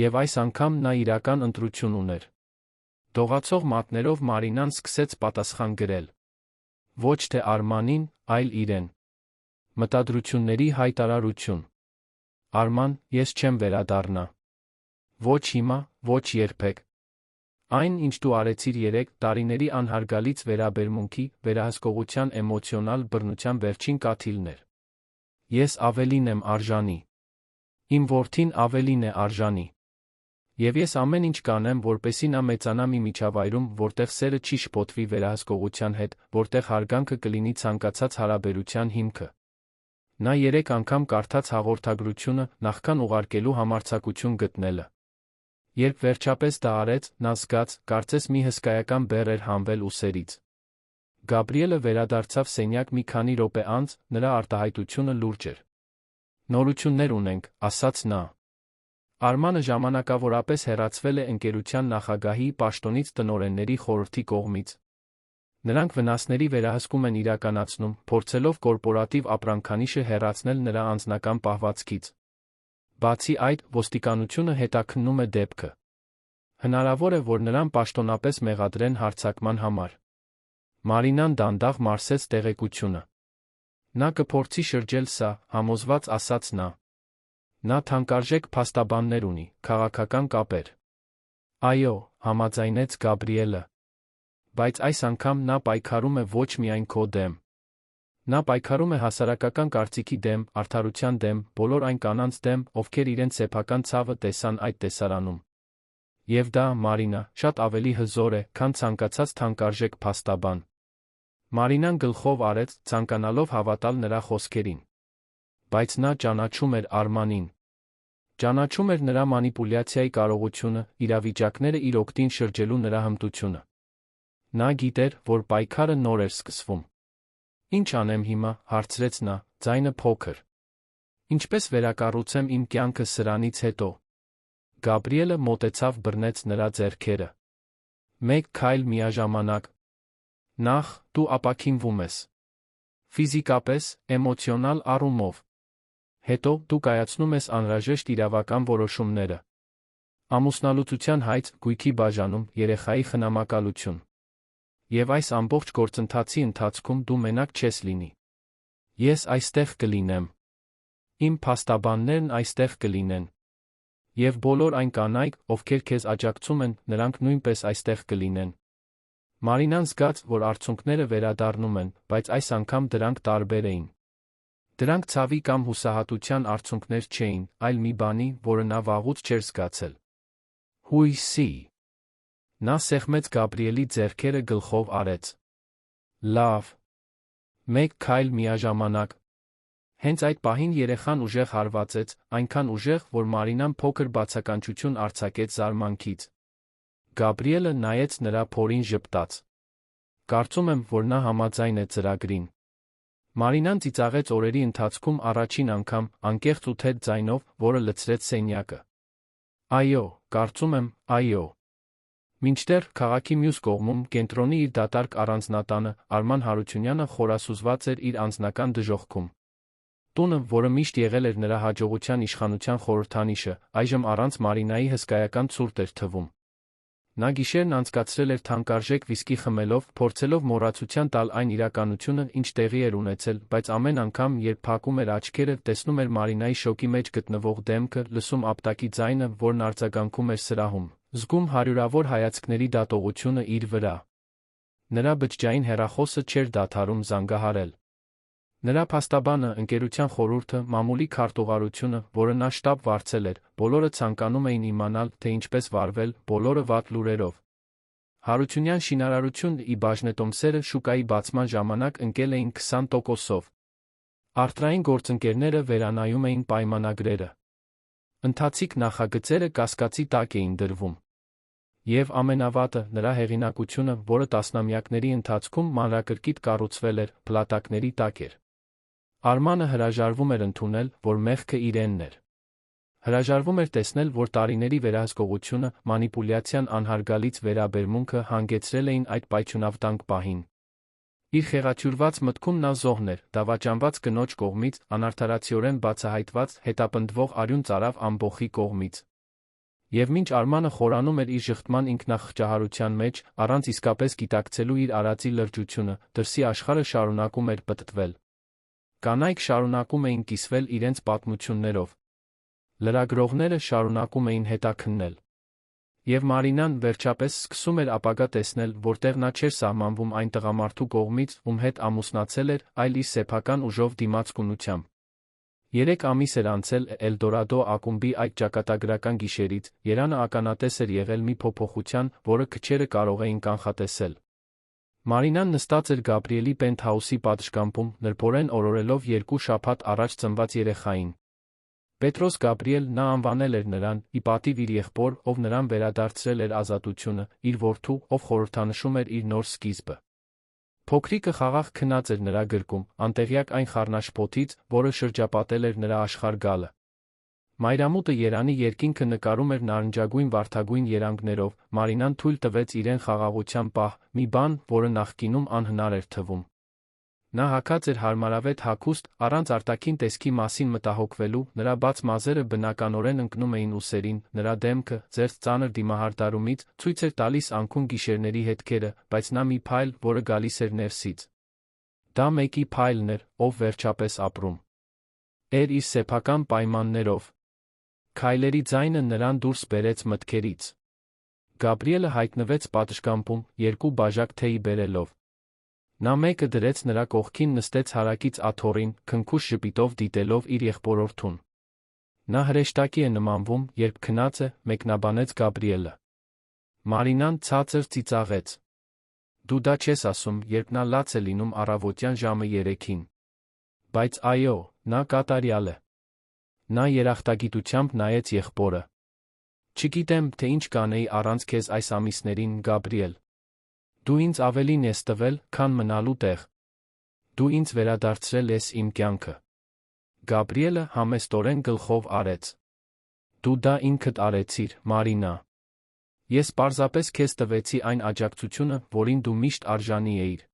Եվ այս անգամ նա իրական ընտրություն ուներ։ Դողացող մատներով Մարինան սկսեց պատասխան գրել։ Ոչ թե Արմանին, այլ իրեն։ Մտադրությունների հայտարարություն։ Արման, ես չեմ վերադառնա։ Ոչ հիմա, ոչ երբեք։ Այն, ինչ դու արեցիր 3 տարիների անհարգալից վերաբերմունքի, վերահսկողության էմոցիոնալ բռնության վերջին կաթիլն էր։ Ես ավելին եմ արժանի։ Իմ որդին ավելին է արժանի։ Եվ ես ամեն ինչ կանեմ, որպեսզի նա մեծանա մի միջավայրում, որտեղ սերը չի շփոթվի վերահսկողության հետ, որտեղ հարգանքը կլինի ցանկացած հարաբերության հիմքը։ Նա 3 անգամ կարդաց հաղորդագրությունը, նախքան ուղարկելու համարձակություն գտնելը։ Երբ վերջապես դա արեց, նա զգաց, կարծես մի հսկայական բեռ էր հանվել ուսերից։ Գաբրիելը վերադարձավ սենյակ մի քանի րոպե անց, նրա արտահայտությունը լուրջ էր։ Նորություններ ունենք, ասաց նա։ Արմանը ժամանակավորապես հեռացվել է ընկերության նախագահի պաշտոնից տնօրենների խորհրդի կողմից։ Նրանք վնասների վերահսկում են իրականացնում, փորձելով կորպորատիվ ապրանքանիշը հեռացնել նրա անձնական պահվածքից։ Բացի այդ, ոստիկանությունը հետաքննում է դեպքը։ Հնարավոր է, որ նրան պաշտոնապես մեղադրեն հարձակման համար։ Մարինան դանդաղ մարսեց տեղեկությունը։ Նա կփորձի շրջել սա, համոզված ասաց նա։ Նա թանկարժեք փաստաբաններ ունի, քաղաքական կապեր։ Այո, համաձայնեց Գաբրիելը։ Բայց այս անգամ նա պայքարում է ոչ միայն քո դեմ։ Նա պայքարում է հասարակական կարծիքի դեմ, արդարության դեմ, բոլոր այն կանանց դեմ, ովքեր իրենց սեփական ցավը տեսան այդ տեսարանում։ Եվ դա, Մարինա, շատ ավելի հզոր է, քան ցանկացած թանկարժեք փաստաբան։ Մարինան գլխով արեց, ցանկանալով հավատալ նրա խոսքերին։ Բայց նա ճանաչում էր Արմանին։ Ճանաչում էր նրա մանիպուլյացիայի կարողությունը, իրավիճակները իր օգտին շրջելու նրա հմտությունը։ Նա գիտեր, որ պայքարը նոր էր սկսվում։ Ինչ անեմ հիմա, հարցրեց նա, ձայնը փոքր։ Ինչպես վերակառուցեմ իմ կյանքը սրանից հետո։ Գաբրիելը մոտեցավ, բռնեց նրա ձեռքերը։ Մեկ քայլ միաժամանակ։ Նախ, դու ապաքինվում ես։ Ֆիզիկապես, էմոցիոնալ առումով։ Հետո, դու կայացնում ես անհրաժեշտ իրավական որոշումները։ Ամուսնալուծության հայց, գույքի բաժանում, երեխայի խնամակալություն։ Եվ այս ամբողջ գործընթացի ընթացքում դու մենակ չես լինի։ Ես այստեղ կլինեմ։ Իմ փաստաբաններն այստեղ կլինեն։ Եվ բոլոր այն կանայք, ովքեր քեզ աջակցում են, նրանք նույնպես այստեղ կլինեն։ Մարինան զգաց, որ արցունքները վերադառնում են, բայց այս անգամ դրանք տարբեր էին։ Դրանք ցավի կամ հուսահատության արցունքներ չէին, այլ մի բանի, որը նա վաղուց չէր զգացել։ Հույսի։ Նա սեղմեց Գաբրիելի ձեռքերը, գլխով արեց։ Լավ։ Մեկ քայլ միաժամանակ։ Հենց այդ պահին երեխան ուժեղ հարվածեց, այնքան ուժեղ, որ Մարինան փոքր բացականչություն արձակեց զարմանքից։ Գաբրիելը նայեց նրա փորին ժպտաց։ Կարծում եմ, որ նա համաձայն է ծրագրին։ Մարինան ծիծաղեց օրերի ընթացքում առաջին անգամ, անկեղծ ու թեթ ձայնով, որը լցրեց սենյակը։ Այո, կարծում եմ, այո։ Մինչդեռ, քաղաքի մյուս կողմում, կենտրոնի իր դատարկ առանձնատանը, Արման Հարությունյանը խորասուզված էր իր անձնական դժոխքում։ Տունը, որը միշտ եղել էր նրա հաջողության իշխանության խորհրդանիշը, այժմ առանց Մարինայի հսկայական ցուրտ էր թվում։ Նա գիշերն անցկացրել էր թանկարժեք վիսկի խմելով, փորձելով մոռացության տալ այն իրականությունը, ինչ տեղի էր ունեցել, բայց ամեն անգամ, երբ փակում էր աչքերը, տեսնում էր Մարինայի շոկի մեջ գտնվող դեմքը, լսում ապտակի ձայնը, որն արձագանքում էր սրահում, զգում հարյուրավոր հայացքների դատողությունը իր վրա։ Նրա բջջային հեռախոսը չէր դադարում զանգահարել։ Նրա փաստաբանը, ընկերության խորհուրդը, մամուլի քարտուղարությունը, որը նա շտապ վարձել էր, բոլորը ցանկանում էին իմանալ, թե ինչպես վարվել, բոլորը վատ լուրերով։ Հարությունյան շինարարությունն ի բաժնետոմսերը շուկայի բացման ժամանակ ընկել էին 20%-ով։ Արտրային գործընկերները վերանայում էին պայմանագրերը։ Ընթացիկ նախագծերը կասկածի տակ էին դրվում։ Եվ ամենավատը, նրա հեղինակությունը, որը տասնամյակների ընթացքում մանրակրկիտ կառուցվել էր, փլատակների տակ էր։ Արմանը հրաժարվում էր ընդունել, որ մեղքը իրենն էր։ Հրաժարվում էր տեսնել, որ տարիների վերահսկողությունը, մանիպուլյացիան անհարգալից վերաբերմունքը հանգեցրել էին այդ պայթյունավտանգ պահին։ Իր խեղաթյուրված մտքում նա զոհն էր, դավաճանված կնոջ կողմից, անարդարացիորեն բացահայտված, հետապնդվող արյուն ծարավ ամբոխի կողմից։ Եվ մինչ Արմանը խորանում էր իր ժխտման ինքնախղճահարության մեջ, առանց իսկապես գիտակցելու իր արածի լրջությունը, դրսի աշխարհը շարունակում էր պտտվել։ Կանայք շարունակում էին կիսվել իրենց պատմություններով։ Լրագրողները շարունակում էին հետաքննել։ Եվ Մարինան, վերջապես, սկսում էր ապագա տեսնել, որտեղ նա չէր սահմանվում այն տղամարդու կողմից, ում հետ ամուսնացել էր, այլ իր սեփական ուժով դիմացկունությամբ։ 3 ամիս էր անցել Էլդորադո ակումբի այդ ճակատագրական գիշերից, Երանը ականատես էր եղել մի փոփոխության, որը քչերը կարող էին կանխատեսել։ Մարինան նստած էր Գաբրիելի պենթհաուսի պատշգամբում, նրբորեն օրորելով 2 շաբաթ առաջ ծնված երեխային։ Պետրոս Գաբրիել, նա անվանել էր նրան, ի պատիվ իր եղբոր, ով նրան վերադարձրել էր ազատությունը, իր որդու, ով խորհրդանշում էր իր նոր սկիզբը։ Փոքրիկը խաղաղ քնած էր նրա գրկում, անտեղյակ այն խառնաշփոթից, որը շրջապատել էր նրա աշխարհ գալը։ Մայրամուտը Երանի երկինքը նկարում էր նարնջագույն վարդագույն երանգներով, Մարինան թույլ տվեց իրեն խաղաղության պահ, մի բան, որը նախկինում անհնար էր թվում։ Նա հագած էր հարմարավետ հագուստ, առանց արտաքին տեսքի մասին մտահոգվելու, նրա բաց մազերը բնականորեն ընկնում էին ուսերին, նրա դեմքը, ձերծ ծանր դիմահարդարումից, ցույց էր տալիս անքուն գիշերների հետքերը, բայց նա մի փայլ, որը գալիս էր ներսից։ Դա մեկի փայլն էր, ով վերջապես ապրում էր իր սեփական պայմաններով։ Քայլերի ձայնը նրան դուրս բերեց մտքերից։ Գաբրիելը հայտնվեց պատշգամբում, երկու բաժակ թեյ բերելով։ Նա մեկը դրեց նրա կողքին, նստեց հարակից աթոռին, քնքուշ ժպիտով դիտելով իր եղբորորդուն։ Նա հրեշտակի է նմանվում, երբ քնած է, մեկնաբանեց Գաբրիելը։ Մարինան ցածր ծիծաղեց։ Դու դա չես ասում, երբ նա լաց է լինում առավոտյան ժամը 3-ին։ Բայց այո, նա կատարյալ է։ Նա երախտագիտությամբ նայեց եղբորը։ Չգիտեմ, թե ինչ կանեի առանց քեզ այս ամիսներին, Գաբրիել։ Դու ինձ ավելին ես տվել, քան մնալու տեղ։ Դու ինձ վերադարձրել ես իմ կյանքը։ Գաբրիելը համեստորեն գլխով արեց։ Դու դա ինքդ արեցիր, Մարինա։ Ես պարզապես քեզ տվեցի այն աջակցությունը, որին դու միշտ արժանի էիր։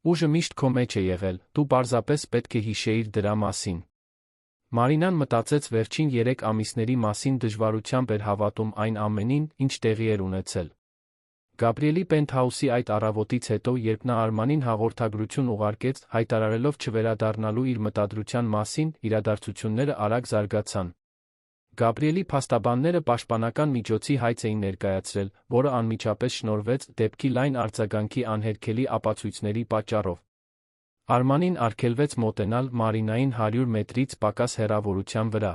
Ուժը միշտ քո մեջ է եղել, դու պարզապես պետք է հիշեիր դրա մասին։ Մարինան մտածեց վերջին 3 ամիսների մասին, դժվարությամբ էր հավատում այն ամենին, ինչ տեղի էր ունեցել։ Գաբրիելի պենթհաուսի այդ առավոտից հետո, երբ նա Արմանին հաղորդագրություն ուղարկեց, հայտարարելով չվերադառնալու իր մտադրության մասին, իրադարձությունները արագ զարգացան։ Գաբրիելի փաստաբանները պաշտպանական միջոցի հայց էին ներկայացրել, որը անմիջապես շնորհվեց դեպքի լայն արձագանքի անհերքելի ապացույցների պատճառով։ Արմանին արգելվեց մոտենալ Մարինային 100 մետրից պակաս հեռավորության վրա։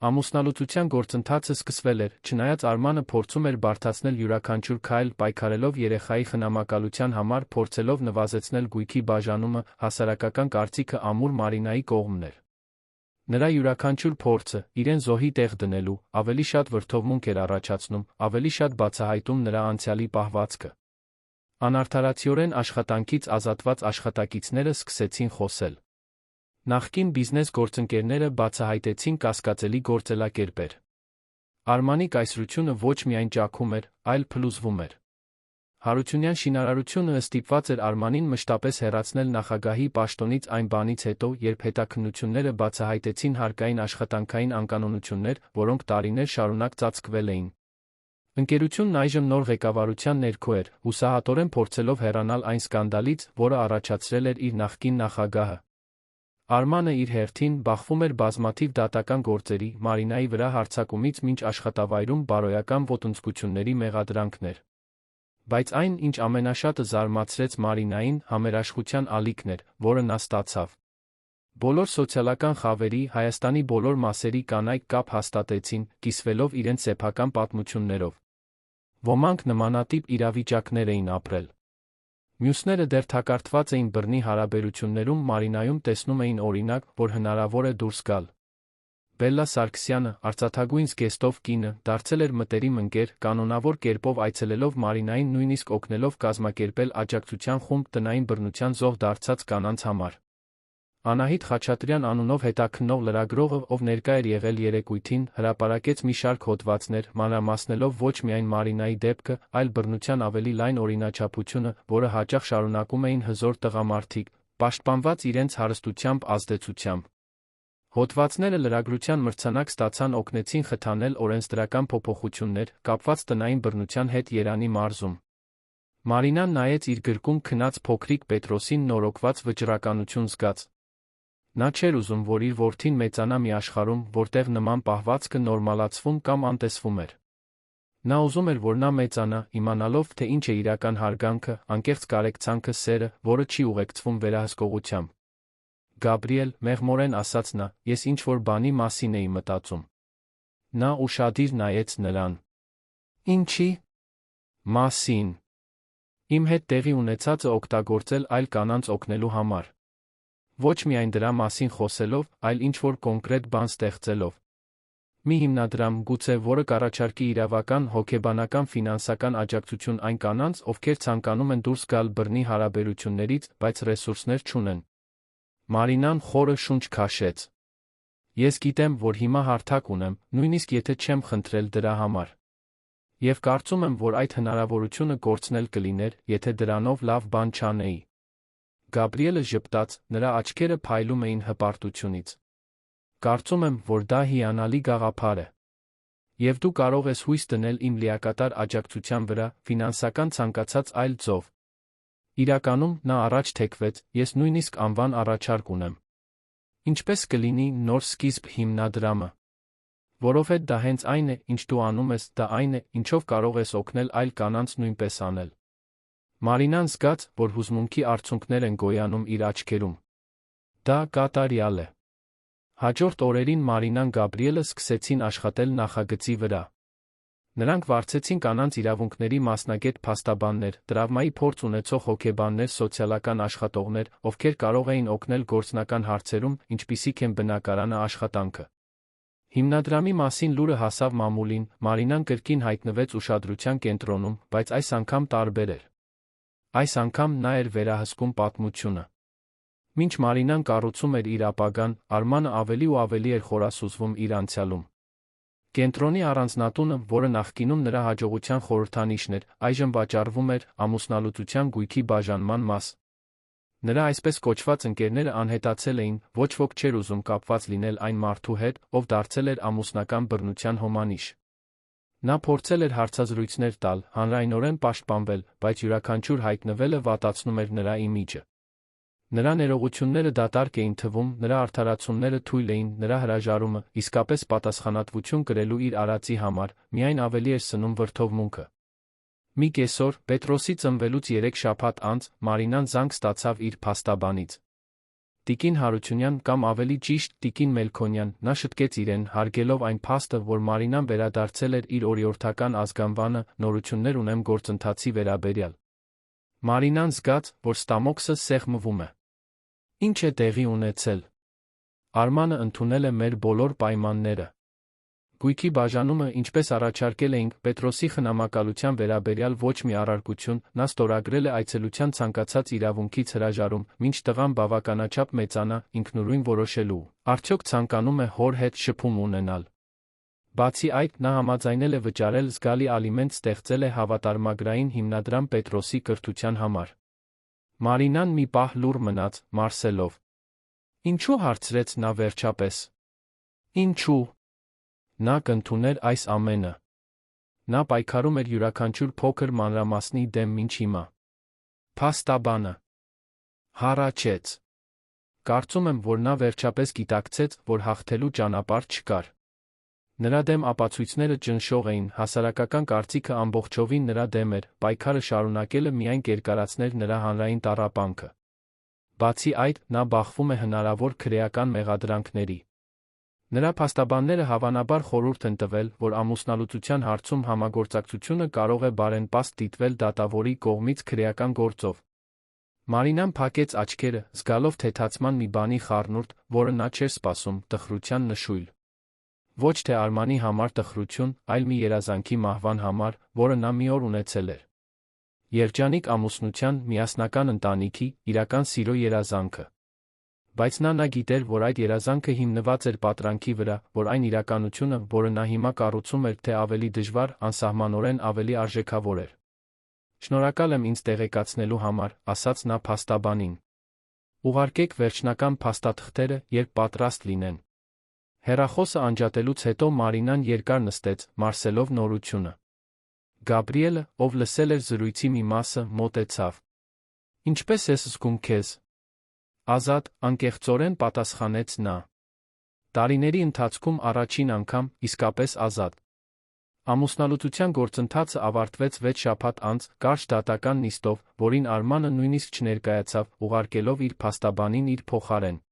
Ամուսնալուծության գործընթացը սկսվել էր, չնայած Արմանը փորձում էր բարդացնել յուրաքանչյուր քայլ, պայքարելով երեխայի խնամակալության համար, փորձելով նվազեցնել գույքի բաժանումը, հասարակական կարծիքը ամուր Մարինայի կողմն էր։ Նրա յուրաքանչյուր փորձը, իրեն զոհի տեղ դնելու, ավելի շատ վրդովմունք էր առաջացնում, ավելի շատ բացահայտում նրա անցյալի պահվածքը։ Անարդարացիորեն աշխատանքից ազատված աշխատակիցները սկսեցին խոսել։ Նախկին բիզնես գործընկերները բացահայտեցին կասկածելի գործելակերպեր։ Արմանի կայսրությունը ոչ միայն ճաքում էր, այլ փլուզվում էր։ Հարությունյան շինարարությունը ստիպված էր Արմանին մշտապես հեռացնել նախագահի պաշտոնից այն բանից հետո, երբ հետաքննությունները բացահայտեցին հարկային աշխատանքային անկանոնություններ, որոնք տարիներ շարունակ ծածկվել էին։ Ընկերությունն այժմ նոր ղեկավարության ներքո էր, հուսահատորեն փորձելով հեռանալ այն սկանդալից, որը առաջացրել էր իր նախկին նախագահը։ Արմանը իր հերթին բախվում էր բազմաթիվ դատական գործերի, Մարինայի վրա հարձակումից մինչ աշխատավայրում բարոյական ոտնձգությունների մեղադրանքներ։ Բայց այն, ինչ ամենաշատը զարմացրեց Մարինային, համերաշխության ալիքն էր, որը նա ստացավ։ Բոլոր սոցիալական խավերի, Հայաստանի բոլոր մասերի կանայք կապ հաստատեցին, կիսվելով իրենց սեփական պատմություններով։ Ոմանք նմանատիպ իրավիճակներ էին ապրել։ Մյուսները դեռ թակարդված էին բռնի հարաբերություններում, Մարինայում տեսնում էին օրինակ, որ հնարավոր է դուրս գալ։ Բելլա Սարգսյանը, արծաթագույն զգեստով կինը, դարձել էր մտերիմ ընկեր, կանոնավոր կերպով այցելելով Մարինային, նույնիսկ օգնելով կազմակերպել աջակցության խումբ տնային բռնության զոհ դարձած կանանց համար։ Անահիտ Խաչատրյան անունով հետաքննող լրագրողը, ով ներկա էր եղել երեկույթին, հրապարակեց մի շարք հոդվածներ, մանրամասնելով ոչ միայն Մարինայի դեպքը, այլ բռնության ավելի լայն օրինաչափությունը, որը հաճախ շարունակում էին հզոր տղամարդիկ, պաշտպանված իրենց հարստությամբ, ազդեցությամբ։ Հոդվածները լրագրության մրցանակ ստացան, օգնեցին խթանել օրենսդրական փոփոխություններ, կապված տնային բռնության հետ Երանի մարզում։ Մարինան նայեց իր գրկում քնած փոքրիկ Պետրոսին, նորոգված վճռականություն զգաց։ Նա չէր ուզում, որ իր որդին մեծանա մի աշխարհում, որտեղ նման պահվածքը նորմալացվում կամ անտեսվում էր։ Նա ուզում էր, որ նա մեծանա, իմանալով, թե ինչ է իրական հարգանքը, անկեղծ կարեկցանքը, սերը, որը չի ուղեկցվում վերահսկողությամբ։ Գաբրիել, մեղմորեն ասաց նա, ես ինչ-որ բանի մասին էի մտածում։ Նա ուշադիր նայեց նրան։ Ինչի՞ մասին։ Իմ հետ տեղի ունեցածը օգտագործել այլ կանանց օգնելու համար։ Ոչ միայն դրա մասին խոսելով, այլ ինչ-որ կոնկրետ բան ստեղծելով։ Մի հիմնադրամ, գուցե, որը կառաջարկի իրավական, հոգեբանական, ֆինանսական աջակցություն այն կանանց, ովքեր ցանկանում են դուրս գալ բռնի հարաբերություններից, բայց ռեսուրսներ չունեն։ Մարինան խորը շունչ քաշեց։ Ես գիտեմ, որ հիմա հարթակ ունեմ, նույնիսկ եթե չեմ խնդրել դրա համար։ Եվ կարծում եմ, որ այդ հնարավորությունը կորցնել կլիներ, եթե դրանով լավ բան չանեի։ Գաբրիելը ժպտաց, նրա աչքերը փայլում էին հպարտությունից։ Կարծում եմ, որ դա հիանալի գաղափար է։ Եվ դու կարող ես հույս դնել իմ լիակատար աջակցության վրա, ֆինանսական ցանկացած այլ ձով։ Իրականում, նա առաջ թեքվեց, ես նույնիսկ անվան առաջարկ ունեմ։ Ինչպես կլինի նոր սկիզբ հիմնադրամը։ Որովհետև դա հենց այն է, ինչ դու անում ես, դա այն է, ինչով կարող ես օգնել այլ կանանց նույնպես անել։ Մարինան զգաց, որ հուզմունքի արցունքներ են գոյանում իր աչքերում։ Դա կատարյալ է։ Հաջորդ օրերին Մարինան Գաբրիելը սկսեցին աշխատել նախագծի վրա։ Նրանք վարձեցին կանանց իրավունքների մասնագետ փաստաբաններ, տրավմայի փորձ ունեցող հոգեբաններ, սոցիալական աշխատողներ, ովքեր կարող էին օգնել գործնական հարցերում, ինչպիսիք են բնակարանը, աշխատանքը։ Հիմնադրամի մասին լուրը հասավ մամուլին, Մարինան կրկին հայտնվեց ուշադրության կենտրոնում, բայց այս անգամ տարբեր էր։ Այս անգամ նա էր վերահսկում պատմությունը։ Մինչ Մարինան կառուցում էր իր ապագան, Արմանը ավելի ու ավելի էր խորասուզվում իր անցյալում։ Կենտրոնի առանձնատունը, որը նախկինում նրա հաջողության խորհրդանիշն էր, այժմ վաճառվում էր ամուսնալուծության գույքի բաժանման մաս։ Նրա այսպես կոչված ընկերները անհետացել էին, ոչ ոք չէր ուզում կապված լինել այն մարդու հետ, ով դարձել էր ամուսնական բռնության հոմանիշ։ Նա փորձել էր հարցազրույցներ տալ, հանրայնորեն պաշտպանվել, բայց յուրաքանչյուր հայտնվելը վատացնում էր նրա իմիջը։ Նրա ներողությունները դատարկ էին թվում, նրա արդարացումները թույլ էին, նրա հրաժարումը, իսկապես պատասխանատվություն կրելու իր արածի համար, միայն ավելի էր սնում վրդովմունքը։ Մի կեսօր, Պետրոսի ծնվելուց 3 շաբաթ անց, Մարինան զանգ ստացավ իր փաստաբանից։ Տիկին Հարությունյան, կամ ավելի ճիշտ, Տիկին Մելքոնյան, նա շտկեց իրեն, հարգելով այն փաստը, որ Մարինան վերադարձել էր իր օրիորդական ազգանվանը, նորություններ ունեմ գործընթացի վերաբերյալ։ Մարինան զգաց, որ ստամոքսը սեղմվում է։ Ինչ է տեղի ունեցել։ Արմանը ընդունել է մեր բոլոր պայմանները։ Գույքի բաժանումը, ինչպես առաջարկել էինք, Պետրոսի խնամակալության վերաբերյալ ոչ մի առարկություն, նա ստորագրել է այցելության ցանկացած իրավունքից հրաժարում, մինչ տղան բավականաչափ մեծանա, ինքնուրույն որոշելու, արդյոք ցանկանում է հոր հետ շփում ունենալ։ Բացի այդ, նա համաձայնել է վճարել զգալի ալիմենտ, ստեղծել է հավատարմագրային հիմնադրամ Պետրոսի կրթության համար։ Մարինան մի պահ լուռ մնաց, Մարսելով։ Ինչու՞ հարցրեց նա վերջապես։ Ինչու՞։ Նա կընդուներ այս ամենը։ Նա պայքարում էր յուրաքանչյուր փոքր մանրամասնի դեմ մինչ հիմա։ Փաստաբանը հառաչեց։ Կարծում եմ, որ նա վերջապես գիտակցեց, որ հաղթելու ճանապարհ չկար։ Նրա դեմ ապացույցները ճնշող էին, հասարակական կարծիքը ամբողջովին նրա դեմ էր, պայքարը շարունակելը միայն կերկարացներ նրա հանրային տառապանքը։ Բացի այդ, նա բախվում է հնարավոր քրեական մեղադրանքների։ Նրա փաստաբանները հավանաբար խորհուրդ են տվել, որ ամուսնալուծության հարցում համագործակցությունը կարող է բարենպաստ դիտվել դատավորի կողմից քրեական գործով։ Մարինան փակեց աչքերը, զգալով թեթացման մի բանի խառնուրդ, որը նա չէր սպասում, տխրության նշույլ։ Ոչ թե Արմանի համար տխրություն, այլ մի երազանքի մահվան համար, որը նա մի օր ունեցել էր։ Երջանիկ ամուսնության, միասնական ընտանիքի, իրական սիրո երազանքը։ Բայց նա գիտեր, որ այդ երազանքը հիմնված էր պատրանքի վրա, որ այն իրականությունը, որը նա հիմա կառուցում էր, թե ավելի դժվար, անսահմանորեն ավելի արժեքավոր էր։ Շնորհակալ եմ ինձ տեղեկացնելու համար, ասաց նա փաստաբանին։ Ուղարկեք վերջնական փաստաթղթերը, երբ պատրաստ լինեն։ Հեռախոսը անջատելուց հետո Մարինան երկար նստեց, մարսելով նորությունը։ Գաբրիելը, ով լսել էր զրույցի մի մասը, մոտեցավ։ Ինչպե՞ս ես զգում քեզ։ Ազատ, անկեղծորեն պատասխանեց նա։ Տարիների ընթացքում առաջին անգամ, իսկապես ազատ։ Ամուսնալուծության գործընթացը ավարտվեց 6 շաբաթ անց, կարճ դատական նիստով, որին Արմանը նույնիսկ չներկայացավ, ուղարկելով իր փաստաբանին իր փոխարեն։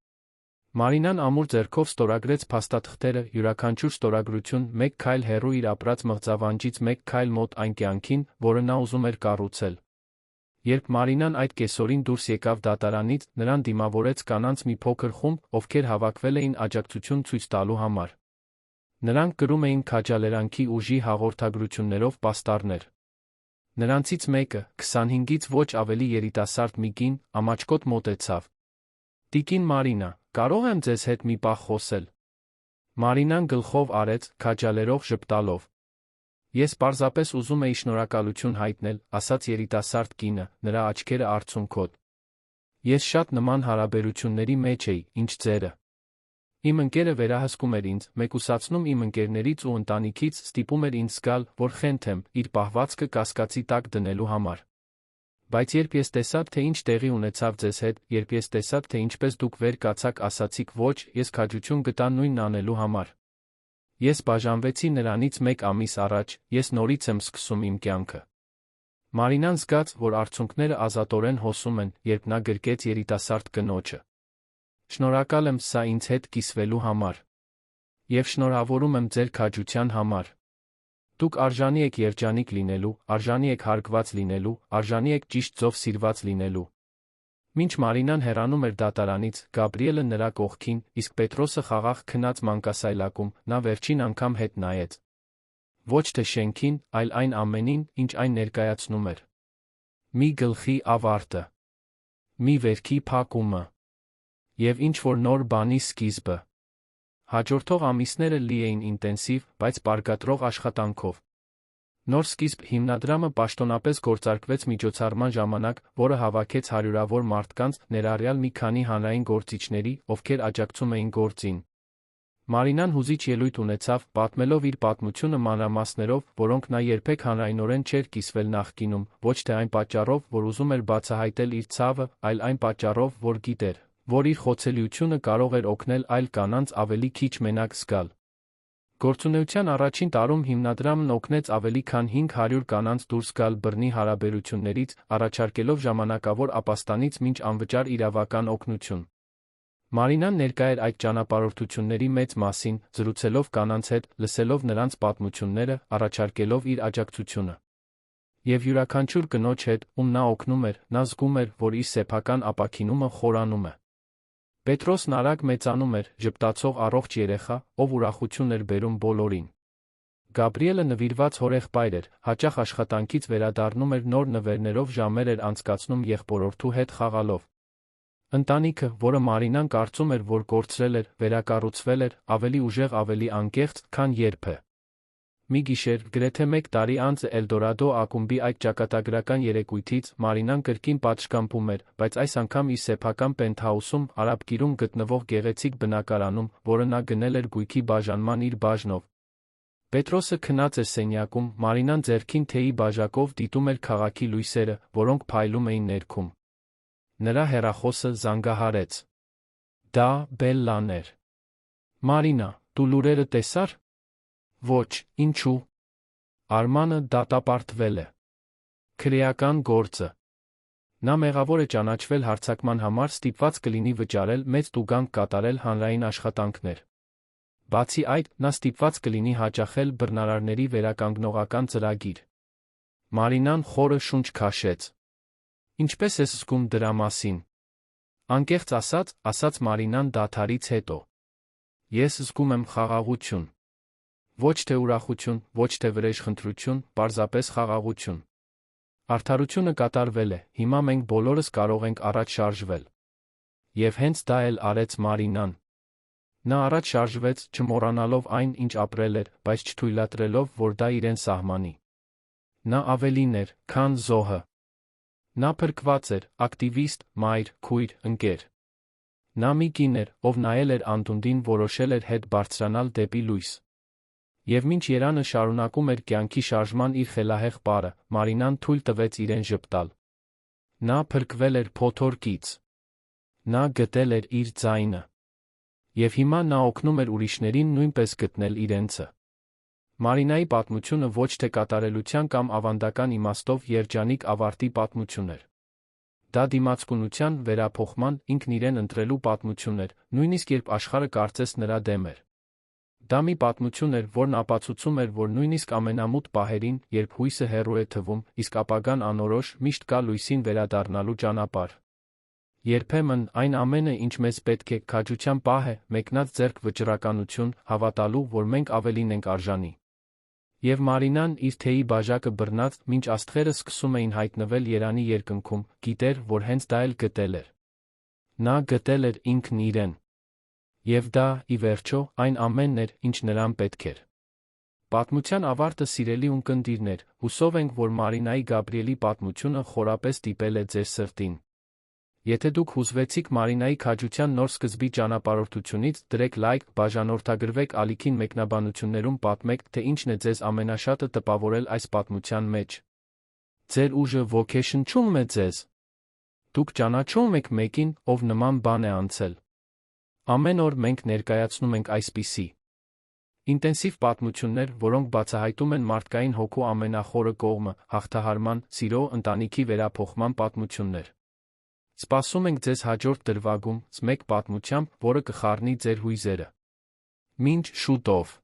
Մարինան ամուր ձեռքով ստորագրեց փաստաթղթերը, յուրաքանչյուր ստորագրություն մեկ քայլ հեռու իր ապրած մղձավանջից, մեկ քայլ մոտ այն կյանքին, որը նա ուզում էր կառուցել։ Երբ Մարինան այդ կեսօրին դուրս եկավ դատարանից, նրան դիմավորեց կանանց մի փոքր խումբ, ովքեր հավաքվել էին աջակցություն ցույց տալու համար։ Նրանք կրում էին քաջալերանքի ուժի հաղորդագրություններով պաստառներ։ Նրանցից մեկը, 25-ից ոչ ավելի երիտասարդ մի կին, ամաչկոտ մոտեցավ։ Տիկին Մարինա, կարող եմ ձեզ հետ մի պահ խոսել։ Մարինան գլխով արեց, քաջալերող ժպտալով։ Ես պարզապես ուզում էի շնորհակալություն հայտնել, ասաց երիտասարդ կինը, նրա աչքերը արցունքոտ։ Ես շատ նման հարաբերությունների մեջ էի, ինչ ձերը։ Իմ ընկերը վերահսկում էր ինձ, մեկուսացնում իմ ընկերներից ու ընտանիքից, ստիպում էր ինձ զգալ, որ խենթ եմ, իր պահվածքը կասկածի տակ դնելու համար։ Բայց երբ ես տեսա, թե ինչ տեղի ունեցավ ձեզ հետ, երբ ես տեսա, թե ինչպես դուք վեր կացաք, ասացիք ոչ, ես քաջություն գտա նույնն անելու համար։ Ես բաժանվեցի նրանից 1 ամիս առաջ, ես նորից եմ սկսում իմ կյանքը։ Մարինան զգաց, որ արցունքները ազատորեն հոսում են, երբ նա գրկեց երիտասարդ կնոջը։ Շնորհակալ եմ սա ինձ հետ կիսվելու համար։ Եվ շնորհավորում եմ ձեր քաջության համար։ Դուք արժանի եք երջանիկ լինելու, արժանի եք հարգված լինելու, արժանի եք ճիշտ ձով սիրված լինելու։ Մինչ Մարինան հեռանում էր դատարանից, Գաբրիելը նրա կողքին, իսկ Պետրոսը խաղաղ քնած մանկասայլակում, նա վերջին անգամ հետ նայեց։ Ոչ թե շենքին, այլ այն ամենին, ինչ այն ներկայացնում էր։ Մի գլխի ավարտը։ Մի վերքի փակումը։ Եվ ինչ-որ նոր բանի սկիզբը։ Հաջորդող ամիսները լի էին ինտենսիվ, բայց բարգատրող աշխատանքով։ Նոր սկիզբ հիմնադրամը պաշտոնապես գործարկվեց միջոցառման ժամանակ, որը հավաքեց հարյուրավոր մարդկանց, ներառյալ մի քանի հանրային գործիչների, ովքեր աջակցում էին գործին։ Մարինան հուզիչ ելույթ ունեցավ, պատմելով իր պատմությունը մանրամասներով, որոնք նա երբեք հանրայնորեն չէր կիսվել նախկինում, ոչ թե այն պատճառով, որ ուզում էր բացահայտել իր ցավը, այլ այն պատճառով, որ գիտեր, որ իր խոցելիությունը կարող էր օգնել այլ կանանց ավելի քիչ մենակ զգալ։ Գործունեության առաջին տարում հիմնադրամն օգնեց ավելի քան 500 կանանց դուրս գալ բռնի հարաբերություններից, առաջարկելով ժամանակավոր ապաստանից մինչ անվճար իրավական օգնություն։ Մարինան ներկա էր այդ ճանապարհորդությունների մեծ մասին, զրուցելով կանանց հետ, լսելով նրանց պատմությունները, առաջարկելով իր աջակցությունը։ Եվ յուրաքանչյուր կնոջ հետ, ում նա օգնում էր, նա զգում էր, որ իր սեփական ապաքինումը խորանում է։ Պետրոսն արագ մեծանում էր, ժպտացող առողջ երեխա, ով ուրախություն էր բերում բոլորին։ Գաբրիելը նվիրված հորեղբայր էր, հաճախ աշխատանքից վերադառնում էր նոր նվերներով ժամեր էր անցկացնում եղբորորդու հետ խաղալով։ Ընտանիքը, որը Մարինան կարծում էր, որ կորցրել էր, վերակառուցվել էր, ավելի ուժեղ, ավելի անկեղծ, քան երբևէ։ Մի գիշեր, գրեթե 1 տարի անց Էլդորադո ակումբի այդ ճակատագրական երեկույթից, Մարինան կրկին պատշգամբում էր, բայց այս անգամ իր սեփական պենթհաուսում, Արաբկիրում գտնվող գեղեցիկ բնակարանում, որը նա գնել էր գույքի բաժանման իր բաժնով։ Պետրոսը քնած էր սենյակում, Մարինան ձեռքին թեյի բաժակով դիտում էր քաղաքի լույսերը, որոնք փայլում էին ներքում։ Նրա հեռախոսը զանգահարեց։ Դա Բելլան էր։ Մարինա, դու լուրերը տեսա՞ր։ Ոչ, ինչու։ Արմանը դատապարտվել է։ Քրեական գործը։ Նա մեղավոր է ճանաչվել հարձակման համար, ստիպված կլինի վճարել մեծ տուգանք կատարել հանրային աշխատանքներ։ Բացի այդ, նա ստիպված կլինի հաճախել բռնարարների վերականգնողական ծրագիր։ Մարինան խորը շունչ քաշեց։ Ինչպես ես զգում դրա մասին։ Անկեղծ ասաց Մարինան դադարից հետո։ Ես զգում եմ խաղաղություն։ Ոչ թե ուրախություն, ոչ թե վրեժխնդրություն, պարզապես խաղաղություն։ Արդարությունը կատարվել է, հիմա մենք բոլորս կարող ենք առաջ շարժվել։ Եվ հենց դա էլ արեց Մարինան։ Նա առաջ շարժվեց, չմոռանալով այն, ինչ ապրել էր, բայց չթույլատրելով, որ դա իրեն սահմանի։ Նա ավելին էր, քան զոհը։ Նա փրկված էր, ակտիվիստ, մայր, քույր, ընկեր։ Նա մի կին էր, ով նայել էր անդունդին, որոշել էր հետ բարձրանալ դեպի լույս։ Եվ մինչ Երանը շարունակում էր կյանքի շարժման իր խելահեղ պարը, Մարինան թույլ տվեց իրեն ժպտալ։ Նա փրկվել էր փոթորկից։ Նա գտել էր իր ձայնը։ Եվ հիմա նա օգնում էր ուրիշներին նույնպես գտնել իրենցը։ Մարինայի պատմությունը ոչ թե կատարելության կամ ավանդական իմաստով երջանիկ ավարտի պատմություն էր։ Դա դիմացկունության, վերափոխման, ինքն իրեն ընտրելու պատմություն էր, նույնիսկ երբ աշխարհը կարծես նրա դեմ էր։ Դա մի պատմություն էր, որն ապացուցում էր, որ նույնիսկ ամենամութ պահերին, երբ հույսը հեռու է թվում, իսկ ապագան անորոշ, միշտ կա լույսին վերադառնալու ճանապարհ։ Երբեմն այն ամենը, ինչ մեզ պետք է, քաջության պահ է, մեկնած ձեռք վճռականություն, հավատալու, որ մենք ավելին ենք արժանի։ Եվ Մարինան, իր թեյի բաժակը բռնած, մինչ աստղերը սկսում էին հայտնվել Երանի երկնքում, գիտեր, որ հենց դա էլ գտել էր։ Նա գտել էր ինքն իրեն։ Եվ դա, ի վերջո, այն ամենն էր, ինչ նրան պետք էր։ Պատմության ավարտը, սիրելի ունկնդիրներ, հուսով ենք, որ Մարինայի Գաբրիելի պատմությունը խորապես տիպել է ձեր սրտին։ Եթե դուք հուզվեցիք Մարինայի քաջության նոր սկզբի ճանապարհորդությունից, դրեք լայք, բաժանորդագրվեք ալիքին մեկնաբանություններում պատմեք, թե ինչն է ձեզ ամենաշատը տպավորել այս պատմության մեջ։ Ձեր ուժը ոգեշնչում է ձեզ։ Դուք ճանաչում եք մեկին, ով նման բան է անցել։ Ամեն օր մենք ներկայացնում ենք այսպիսի ինտենսիվ պատմություններ, որոնք բացահայտում են մարդկային հոգու ամենախորը կողմը՝ հաղթահարման, սիրո, ընտանիքի վերափոխման պատմություններ։ Սպասում ենք ձեզ հաջորդ դրվագում, մեկ պատմությամբ, որը կխառնի ձեր հույզերը։ Մինչ շուտով։